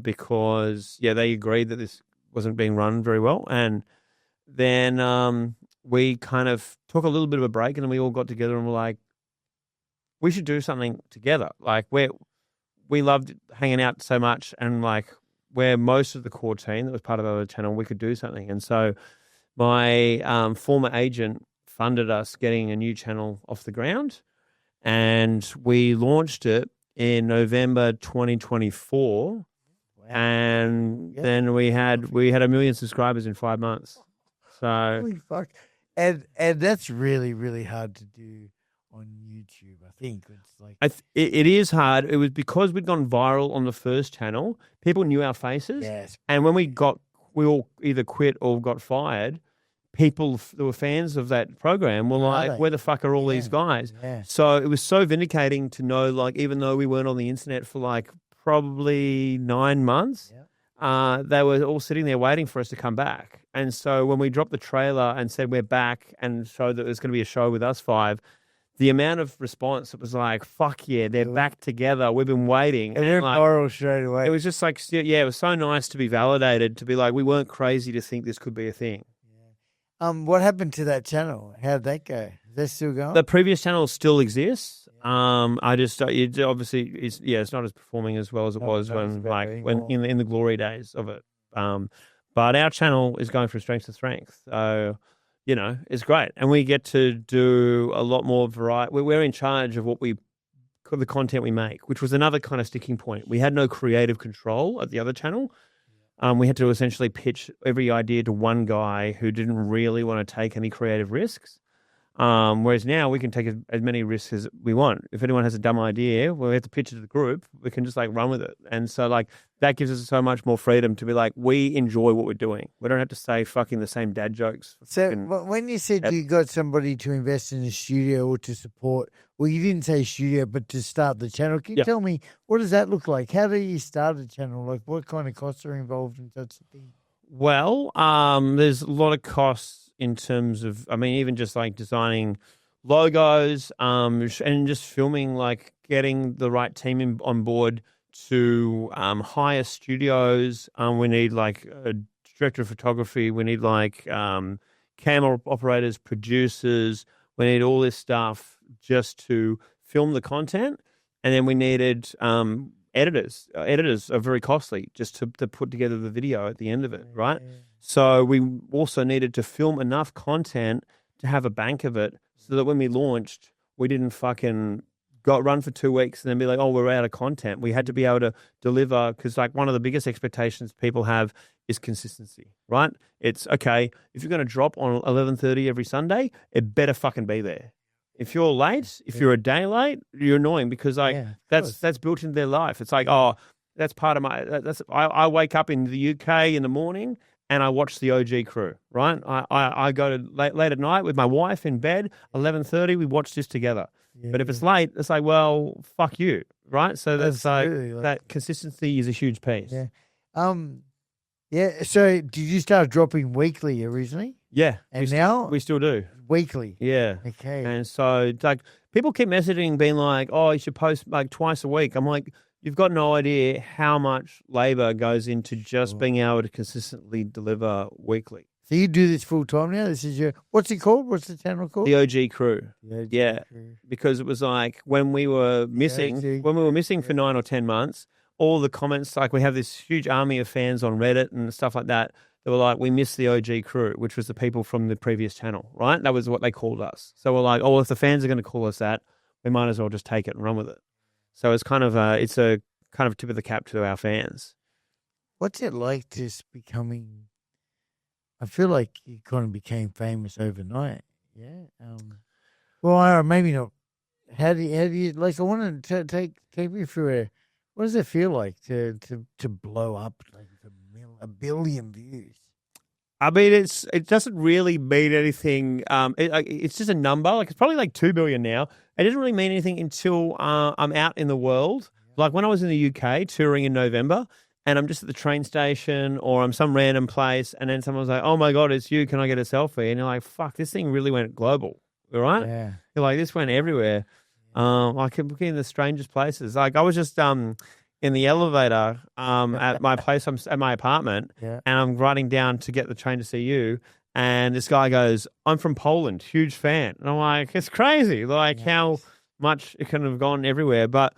because, they agreed that this wasn't being run very well. And then we kind of took a little bit of a break and then we all got together and were like, we should do something together. Like we loved hanging out so much and like we're most of the core team that was part of the other channel, we could do something. And so my former agent funded us getting a new channel off the ground and we launched it in November 2024. Wow. And then we had 1 million subscribers in 5 months. So Holy fuck. And that's really, really hard to do on YouTube, I think. It's like it is hard. It was because we'd gone viral on the first channel. People knew our faces. Yes. And when we all either quit or got fired, people that were fans of that program were like, where the fuck are all these guys? Yeah. So it was so vindicating to know, like, even though we weren't on the internet for like probably 9 months, they were all sitting there waiting for us to come back. And so when we dropped the trailer and said we're back and showed that there's going to be a show with us 5, the amount of response, it was like, fuck yeah, they're back together. We've been waiting. And they're like, viral straight away. it was just like, it was so nice to be validated, to be like, we weren't crazy to think this could be a thing. What happened to that channel? How'd that go? Is that still going? The previous channel still exists. I just it obviously it's not as performing as well as it was when in the glory days of it. But our channel is going from strength to strength. So, it's great, and we get to do a lot more variety. We're in charge of the content we make, which was another kind of sticking point. We had no creative control at the other channel. We had to essentially pitch every idea to one guy who didn't really want to take any creative risks. Whereas now we can take as many risks as we want. If anyone has a dumb idea, we have to pitch it to the group. We can just like run with it. And so like that gives us so much more freedom to be like, we enjoy what we're doing. We don't have to say fucking the same dad jokes. So when you said you got somebody to invest in a studio or to support, well, you didn't say studio, but to start the channel. Can you tell me, what does that look like? How do you start a channel? Like what kind of costs are involved in such a thing? Well, there's a lot of costs in terms of, even just like designing logos and just filming, like getting the right team on board to hire studios. We need like a director of photography. We need like camera operators, producers. We need all this stuff just to film the content. And then we needed editors. Editors are very costly just to put together the video at the end of it, right? Yeah. So we also needed to film enough content to have a bank of it so that when we launched, we didn't fucking run for 2 weeks and then be like, oh, we're out of content. We had to be able to deliver because like one of the biggest expectations people have is consistency, right? It's okay, if you're going to drop on 11:30 every Sunday, it better fucking be there. If you're late, if you're a day late, you're annoying because like that's built into their life. It's like, oh, that's part of I wake up in the UK in the morning and I watch the OG crew, right? I go to late at night with my wife in bed, 11:30, we watch this togetger. Yeah, but if it's late, it's like, well, fuck you, right? So that's like that consistency is a huge piece. Yeah. So did you start dropping weekly originally? Yeah. And now? We still do. Weekly. Yeah. Okay. And so like people keep messaging being like, oh, you should post like twice a week. I'm like, you've got no idea how much labor goes into just being able to consistently deliver weekly. So you do this full time now? This is what's it called? What's the channel called? The OG crew. The OG Yeah. Crew. Because it was like when we were missing, for 9 or 10 months, all the comments, like we have this huge army of fans on Reddit and stuff like that. They were like, we miss the OG crew, which was the people from the previous channel, right? That was what they called us. So we're like, oh, if the fans are going to call us that, we might as well just take it and run with it. So it's kind of it's a kind of tip of the cap to our fans. What's it like just becoming? I feel like you kind of became famous overnight. Yeah. Well, maybe not. How do you like? I want to take me through what does it feel like to blow up like a billion views? I mean, it doesn't really mean anything. It's just a number. Like it's probably like 2 billion now. It doesn't really mean anything until I'm out in the world. Like when I was in the UK touring in November, and I'm just at the train station or I'm some random place, and then someone's like, "Oh my God, it's you! Can I get a selfie?" And you're like, "Fuck, this thing really went global." All right? Yeah. You're like, this went everywhere. Like in the strangest places. Like I was just in the elevator at my place, at my apartment, and I'm riding down to get the train to see you. And this guy goes, "I'm from Poland, huge fan." And I'm like, it's crazy, like how much it can have gone everywhere. But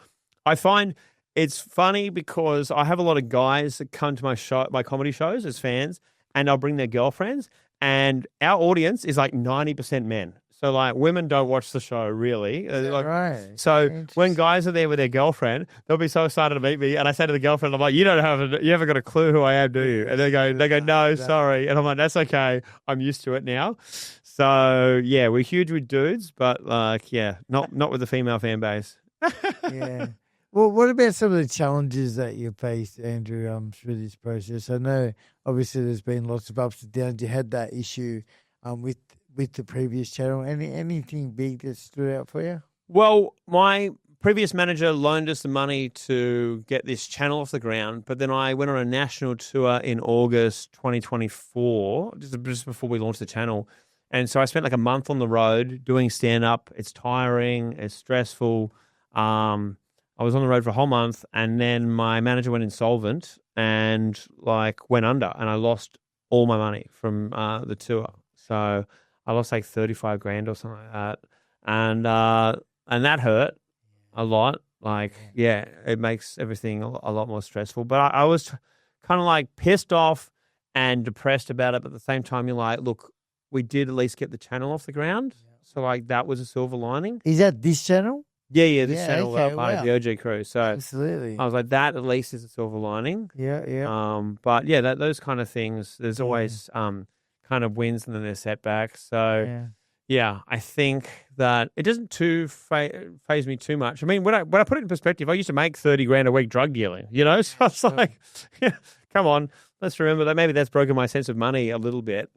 I find it's funny because I have a lot of guys that come to my comedy shows as fans, and they'll bring their girlfriends. And our audience is like 90% men. So, like, women don't watch the show, really. Right. So, when guys are there with their girlfriend, they'll be so excited to meet me. And I say to the girlfriend, I'm like, you haven't got a clue who I am, do you? And they go, no, sorry. And I'm like, that's okay. I'm used to it now. So, yeah, we're huge with dudes, but, like, yeah, not with the female fan base. Yeah. Well, what about some of the challenges that you faced, Andrew, through this process? I know, obviously, there's been lots of ups and downs. You had that issue with the previous channel. Anything big that stood out for you? Well, my previous manager loaned us the money to get this channel off the ground, but then I went on a national tour in August 2024, just before we launched the channel. And so I spent like a month on the road doing stand-up. It's tiring. It's stressful. I was on the road for a whole month, and then my manager went insolvent and like went under, and I lost all my money from the tour. So I lost like 35 grand or something like that. And that hurt a lot. Like, yeah, it makes everything a lot more stressful. But I was kind of like pissed off and depressed about it. But at the same time, you're like, look, we did at least get the channel off the ground. So like that was a silver lining. Is that this channel? Yeah, this channel, part of the OG crew. So absolutely, I was like, that at least is a silver lining. Yeah. But yeah, those kind of things. There's always kind of wins and then there's setbacks. So yeah, I think that it doesn't phase me too much. I mean, when I put it in perspective, I used to make 30 grand a week drug dealing. You know, so it's like, yeah, come on, let's remember that maybe that's broken my sense of money a little bit.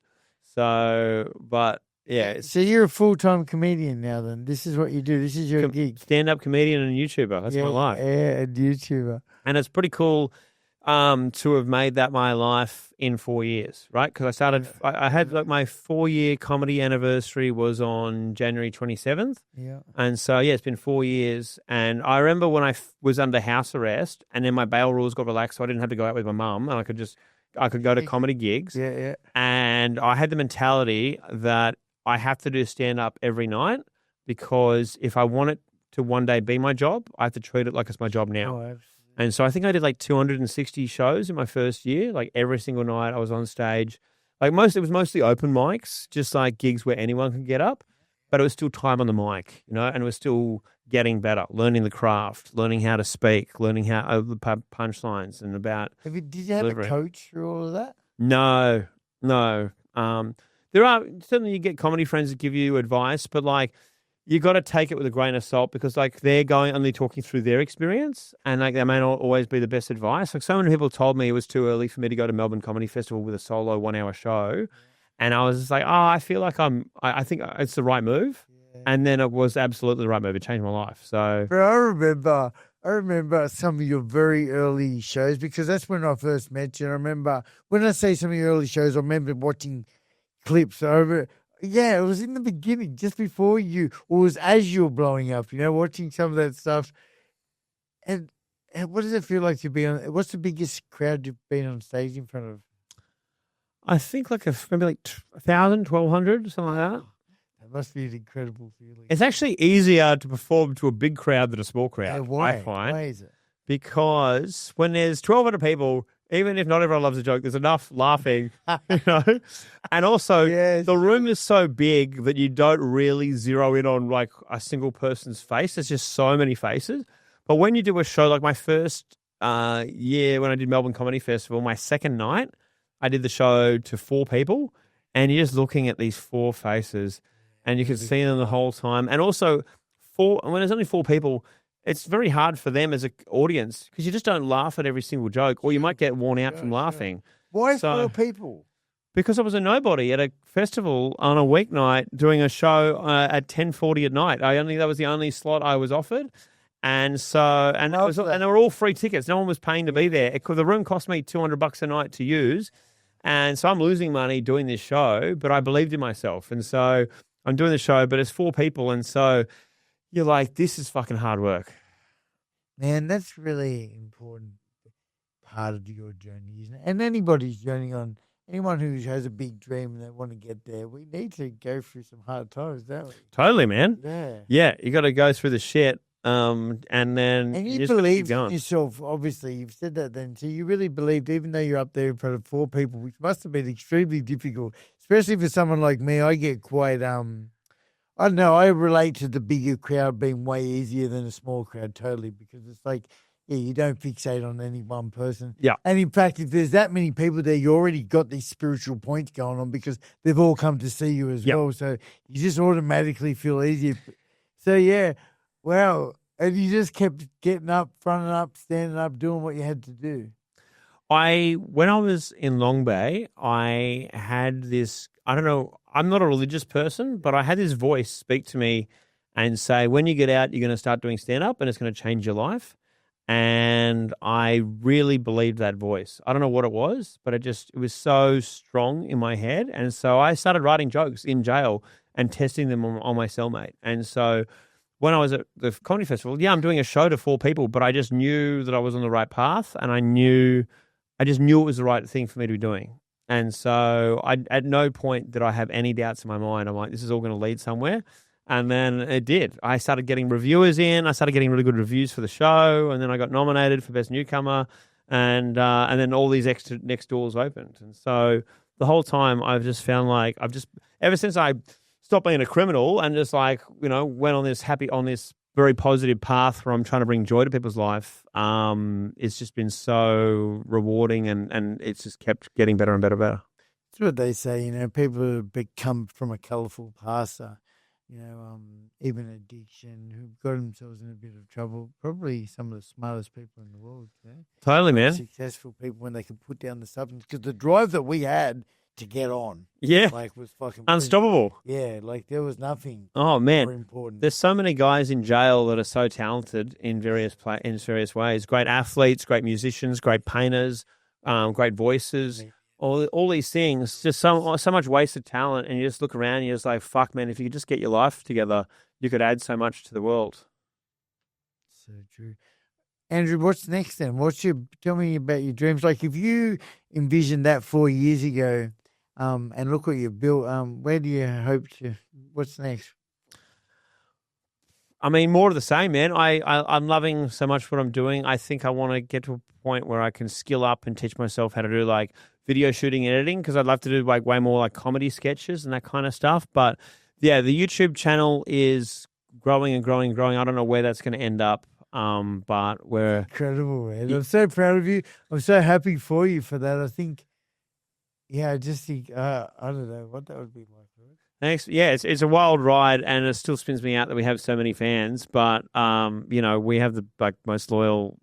So, but. Yeah. So you're a full-time comedian now then. This is what you do. This is your gig. Stand-up comedian and YouTuber. That's my life. Yeah, and YouTuber. And it's pretty cool to have made that my life in 4 years, right? Because I had like my 4-year comedy anniversary was on January 27th. Yeah. And so, yeah, it's been 4 years. And I remember when I was under house arrest and then my bail rules got relaxed, so I didn't have to go out with my mum and I could go to comedy gigs. Yeah. And I had the mentality that I have to do stand-up every night because if I want it to one day be my job, I have to treat it like it's my job now. Oh, and so I think I did like 260 shows in my first year. Like every single night I was on stage. Like it was mostly open mics, just like gigs where anyone could get up, but it was still time on the mic, you know, and it was still getting better, learning the craft, learning how to speak, learning how over punchlines and about. Did you have a coach through all of that? No. There are certainly you get comedy friends that give you advice, but like you got to take it with a grain of salt because like they're only talking through their experience and like that may not always be the best advice. Like so many people told me it was too early for me to go to Melbourne Comedy Festival with a solo 1 hour show. And I was just like, I feel like I think it's the right move. Yeah. And then it was absolutely the right move. It changed my life. So Bro, I remember some of your very early shows because that's when I first met you. I remember when I say some of your early shows, I remember watching clips over. Yeah, it was in the beginning, just before you, or it was as you were blowing up, watching some of that stuff. And what does it feel like to be on? What's the biggest crowd you've been on stage in front of? I think maybe 1,000, 1,200, something like that. That must be an incredible feeling. It's actually easier to perform to a big crowd than a small crowd. Yeah, why? I find. Why is it? Because when there's 1,200 people, even if not everyone loves a joke, there's enough laughing, And also, the room is so big that you don't really zero in on like a single person's face. There's just so many faces. But when you do a show, like my first year when I did Melbourne Comedy Festival, my second night, I did the show to 4 people, and you're just looking at these 4 faces, and you can see them the whole time. And also, when there's only 4 people, it's very hard for them as an audience because you just don't laugh at every single joke, or you might get worn out from laughing. Why 4 people? Because I was a nobody at a festival on a weeknight doing a show at 10:40 at night. That was the only slot I was offered. And they were all free tickets. No one was paying to be there. The room cost me $200 a night to use. And so I'm losing money doing this show, but I believed in myself. And so I'm doing the show, but it's 4 people. And so you're like, this is fucking hard work. Man, that's really important part of your journey, isn't it? And anybody's journey anyone who has a big dream and they want to get there, we need to go through some hard times, don't we? Totally, man. Yeah. Yeah, you got to go through the shit. And then you just believe keep going. in yourself, obviously. You've said that then. So you really believed, even though you're up there in front of 4 people, which must have been extremely difficult, especially for someone like me. I get quite, I don't know, I relate to the bigger crowd being way easier than a small crowd, totally, because it's like, you don't fixate on any one person. Yeah. And in fact, if there's that many people there, you already got these spiritual points going on because they've all come to see you as well. So you just automatically feel easier. So, yeah. Wow. And you just kept getting up, fronting up, standing up, doing what you had to do. When I was in Long Bay, I had this, I don't know, I'm not a religious person, but I had this voice speak to me and say, when you get out, you're going to start doing stand-up and it's going to change your life. And I really believed that voice. I don't know what it was, but it was so strong in my head. And so I started writing jokes in jail and testing them on my cellmate. And so when I was at the comedy festival, I'm doing a show to 4 people, but I just knew that I was on the right path, and I just knew it was the right thing for me to be doing. And so at no point did I have any doubts in my mind. I'm like, this is all going to lead somewhere. And then it did. I started getting reviewers in. I started getting really good reviews for the show, and then I got nominated for Best Newcomer, and then all these extra next doors opened. And so the whole time I've just found like ever since I stopped being a criminal and just went on this very positive path where I'm trying to bring joy to people's life. It's just been so rewarding, and it's just kept getting better and better and better. That's what they say, people who come from a colourful past, even addiction, who've got themselves in a bit of trouble, probably some of the smartest people in the world. Totally, man. Successful people when they can put down the substance, because the drive that we had to get on, was fucking unstoppable. There was nothing. Oh man, more important. There's so many guys in jail that are so talented in various ways. Great athletes, great musicians, great painters, great voices. All these things, just so much wasted talent, and you just look around and you're just like, fuck, man, if you could just get your life together, you could add so much to the world. So true. Andrew, what's next then? Tell me about your dreams. Like, if you envisioned that 4 years ago, and look what you built, where do you hope to, what's next? I mean, more of the same, man. I'm loving so much what I'm doing. I think I want to get to a point where I can skill up and teach myself how to do like video shooting and editing, because I'd love to do like way more like comedy sketches and that kind of stuff. But yeah, the YouTube channel is growing and growing and growing. I don't know where that's going to end up, but we're incredible, man. I'm so proud of you. I'm so happy for you for that. I think, I just think I don't know what that would be like. Thanks. Yeah, it's a wild ride, and it still spins me out that we have so many fans. But we have the most loyal,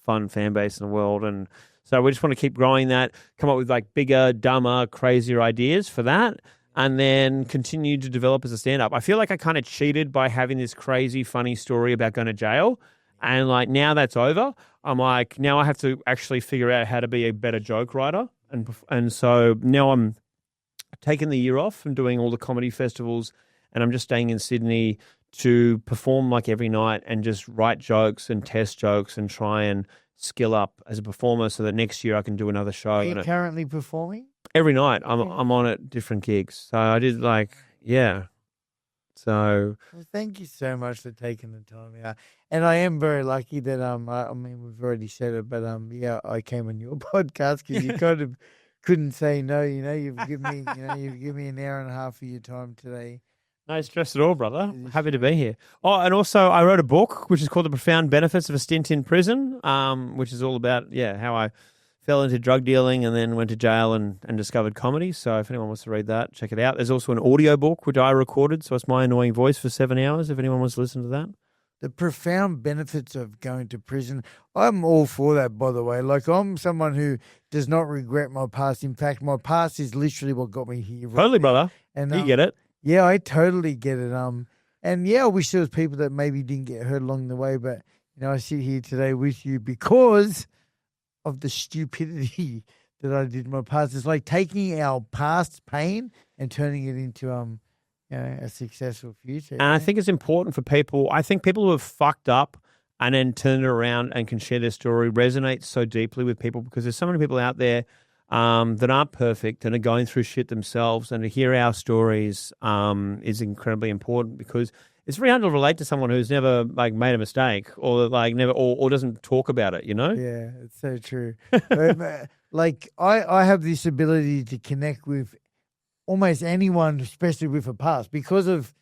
fun fan base in the world, and so we just want to keep growing that. Come up with like bigger, dumber, crazier ideas for that, and then continue to develop as a stand-up. I feel like I kind of cheated by having this crazy, funny story about going to jail, and like now that's over. I'm like, now I have to actually figure out how to be a better joke writer, and so now I'm taken the year off from doing all the comedy festivals, and I'm just staying in Sydney to perform like every night and just write jokes and test jokes and try and skill up as a performer so that next year I can do another show. Are you currently performing? Every night I'm on at different gigs. So I did So well, thank you so much for taking the time out. And I am very lucky that I mean we've already said it, but I came on your podcast because you kind of couldn't say no. You've given me an hour and a half of your time today. No stress at all, brother. Happy to be here. Oh, and also I wrote a book which is called The Profound Benefits of a Stint in Prison, which is all about how I fell into drug dealing and then went to jail and discovered comedy. So if anyone wants to read that, check it out. There's also an audio book which I recorded, so it's my annoying voice for 7 hours if anyone wants to listen to that. The profound benefits of going to prison. I'm all for that, by the way. Like, I'm someone who does not regret my past. In fact, my past is literally what got me here. Totally, brother. And you get it. Yeah, I totally get it. And I wish there was people that maybe didn't get hurt along the way, but I sit here today with you because of the stupidity that I did in my past. It's like taking our past pain and turning it into a successful future. And I think it's important for people. I think people who have fucked up and then turn it around and can share their story resonates so deeply with people because there's so many people out there that aren't perfect and are going through shit themselves, and to hear our stories is incredibly important because it's very hard to relate to someone who's never made a mistake or never or doesn't talk about it, Yeah, it's so true. I have this ability to connect with almost anyone, especially with a past, because of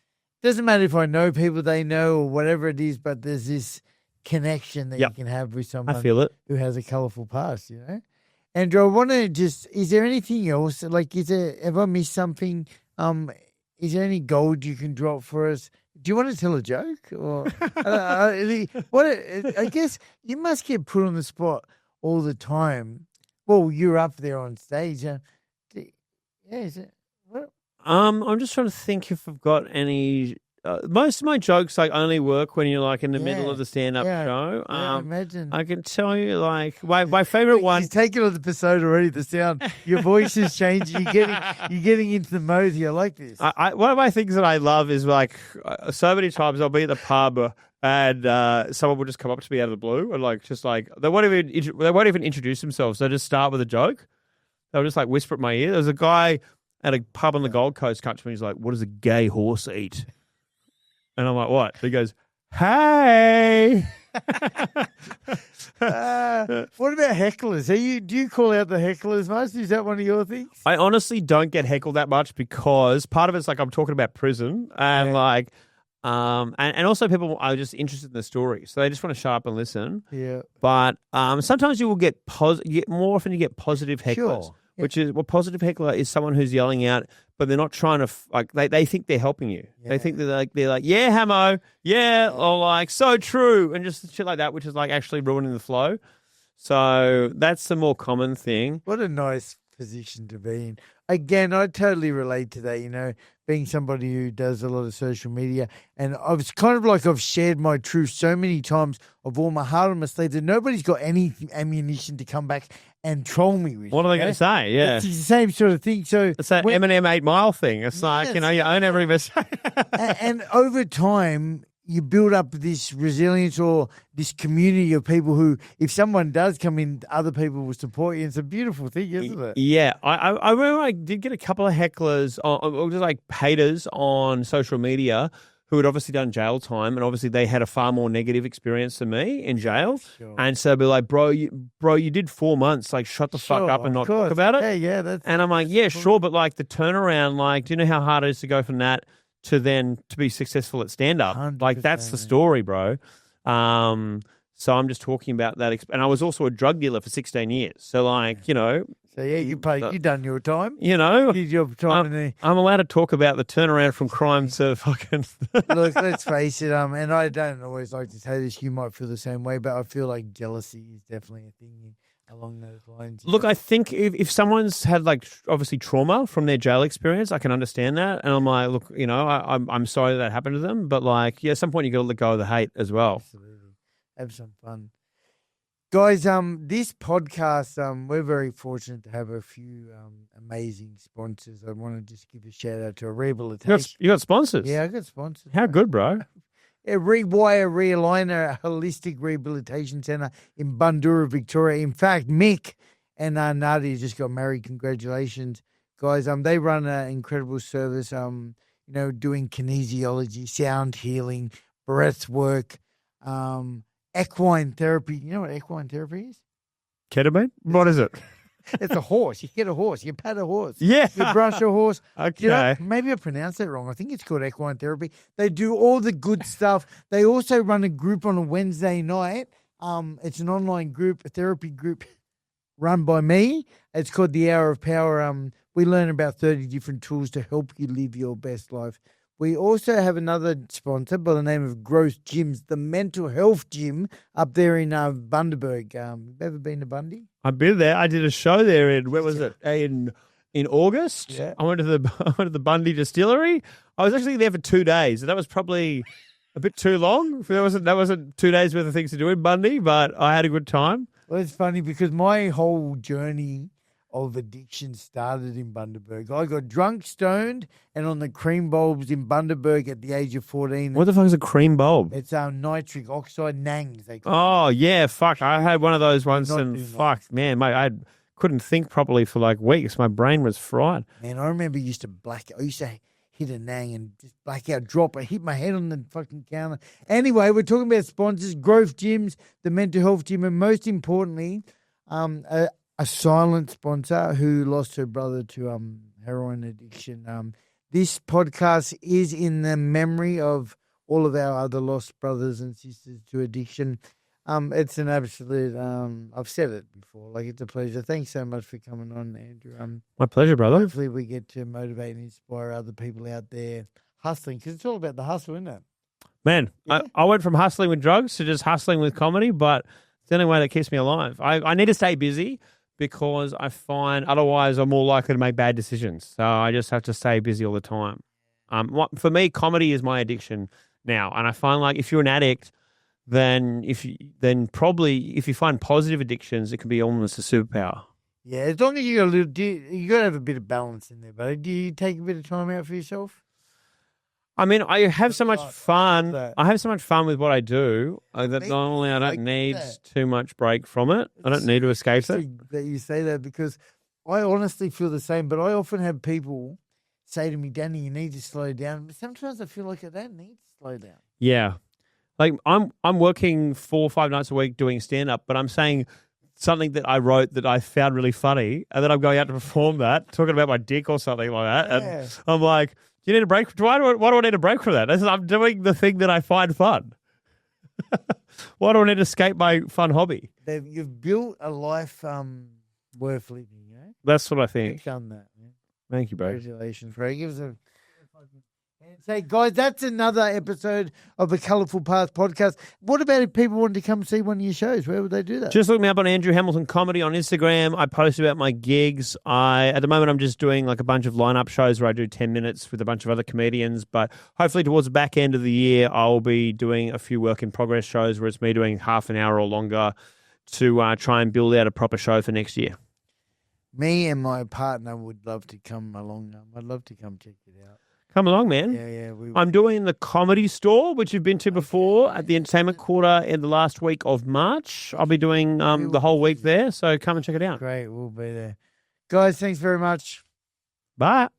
doesn't matter if I know people they know or whatever it is, but there's this connection that you can have with someone I feel it. Who has a colourful past, Andrew, I want to is there anything else? Have I missed something? Is there any gold you can drop for us? Do you want to tell a joke? Or I guess you must get put on the spot all the time. Well, you're up there on stage. Is it? What? I'm just trying to think if I've got any. Most of my jokes only work when you're in the middle of the stand-up show. I imagine. I can tell you my favorite one. He's taking on the persona already. The sound, your voice is changing. You're getting into the mode here. I like this. One of my things that I love is so many times I'll be at the pub and someone will just come up to me out of the blue and they won't even introduce themselves. They just start with a joke. They'll just whisper at my ear. There's a guy at a pub on the Gold Coast come to me. He's like, "What does a gay horse eat?" And I'm like, "What?" He goes, "Hey." What about hecklers? Do you call out the hecklers much? Is that one of your things? I honestly don't get heckled that much because part of it's I'm talking about prison and and also people are just interested in the story, so they just want to shut up and listen. Yeah. But sometimes you will get more often you get positive hecklers. Sure. Which is positive heckler is someone who's yelling out, but they're not trying to they think they're helping you. Yeah. They think they're like, "Yeah, Hamo, yeah," or "So true," and just shit like that, which is actually ruining the flow. So that's the more common thing. What a nice position to be in. Again, I totally relate to that, being somebody who does a lot of social media. And it's kind of I've shared my truth so many times of all my heart on my sleeve that nobody's got any ammunition to come back and troll me with. What are they going to say? Yeah. It's the same sort of thing. So it's that Eminem 8 Mile thing. It's you own every mistake. and over time, you build up this resilience or this community of people who, if someone does come in, other people will support you. It's a beautiful thing, isn't it? Yeah. I remember I did get a couple of hecklers, or just haters on social media who had obviously done jail time, and obviously they had a far more negative experience than me in jail. Sure. And so they'd be like, bro, you did 4 months, shut the fuck up and not talk about it. Yeah. And I'm like, yeah, sure, but the turnaround, do you know how hard it is to go from that to be successful at stand-up? That's the story, bro. So I'm just talking about that. And I was also a drug dealer for 16 years. So So you done your time. Did your time. I'm allowed to talk about the turnaround from crime to fucking. Look, let's face it. And I don't always like to say this. You might feel the same way, but I feel like jealousy is definitely a thing along those lines. Look, I think if someone's had obviously trauma from their jail experience, I can understand that. And I'm like, look, I'm sorry that happened to them, but at some point you got to let go of the hate as well. Absolutely, have some fun. Guys, this podcast, we're very fortunate to have a few amazing sponsors. I want to just give a shout out to a rehabilitation. You got sponsors? Yeah, I got sponsors. How good, bro? A Rewire Realigner, a holistic rehabilitation centre in Bundoora, Victoria. In fact, Mick and Nadia just got married. Congratulations, guys. They run an incredible service. Doing kinesiology, sound healing, breath work, equine therapy. You know what equine therapy is? Ketamine? What is it? It's a horse. You get a horse. You pat a horse. Yeah. You brush a horse. Okay. Maybe I pronounced it wrong. I think it's called equine therapy. They do all the good stuff. They also run a group on a Wednesday night. It's an online group, a therapy group run by me. It's called The Hour of Power. We learn about 30 different tools to help you live your best life. We also have another sponsor by the name of Growth Gyms, the mental health gym up there in Bundaberg. Ever been to Bundy? I've been there. I did a show there in, where was it? In August. Yeah. I went to the Bundy distillery. I was actually there for 2 days. That was probably a bit too long. That wasn't 2 days worth of things to do in Bundy, but I had a good time. Well, it's funny because my whole journey of addiction started in Bundaberg. I got drunk, stoned, and on the cream bulbs in Bundaberg at the age of 14. What the fuck is a cream bulb? It's nitric oxide, nangs. They call Oh, yeah, fuck. I had one of those once Not and too fuck, man, I couldn't think properly for like weeks. My brain was fried. Man, I remember I used to hit a nang and just black out, drop. I hit my head on the fucking counter. Anyway, we're talking about sponsors, Growth Gyms, the mental health gym, and most importantly, a silent sponsor who lost her brother to heroin addiction. This podcast is in the memory of all of our other lost brothers and sisters to addiction. It's an absolute, I've said it before, like it's a pleasure. Thanks so much for coming on, Andrew. My pleasure, brother. Hopefully we get to motivate and inspire other people out there hustling, because it's all about the hustle, isn't it? Man, Yeah. I went from hustling with drugs to just hustling with comedy, but it's the only way that keeps me alive. I need to stay busy because I find otherwise I'm more likely to make bad decisions. So I just have to stay busy all the time. For me, comedy is my addiction now. And I find like if you're an addict, then if you find positive addictions, it can be almost a superpower. Yeah, as long as you got a little, you got to have a bit of balance in there. But do you take a bit of time out for yourself? I mean, I have so much fun. that. I have so much fun with what I do that not only I don't need too much break from it. I don't need to escape it. That you say that, because I honestly feel the same. But I often have people say to me, "Danny, you need to slow down." But sometimes I feel like I don't need to slow down. Yeah, like I'm working 4 or 5 nights a week doing stand up, but I'm saying something that I wrote that I found really funny, and then I'm going out to perform that, talking about my dick or something like that, Yeah. and I'm like, "Do you need a break? Why do I need a break from that? I'm doing the thing that I find fun. Why do I need to escape my fun hobby?" You've built a life worth living. You know, That's what I think. you've done that, man. Thank you, bro. Congratulations, bro. Give us a and say, guys, that's another episode of the Colourful Path podcast. What about if people wanted to come see one of your shows? Where would they do that? Just look me up on Andrew Hamilton Comedy on Instagram. I post about my gigs. At the moment, I'm just doing like a bunch of lineup shows where I do 10 minutes with a bunch of other comedians. But hopefully towards the back end of the year, I'll be doing a few work in progress shows where it's me doing half an hour or longer to try and build out a proper show for next year. Me and my partner would love to come along. I'd love to come check it out. Come along, man. Yeah. I'm doing the Comedy Store, which you've been to before, at the Entertainment Quarter in the last week of March. I'll be doing the whole week there, so come and check it out. Great, we'll be there. Guys, thanks very much. Bye.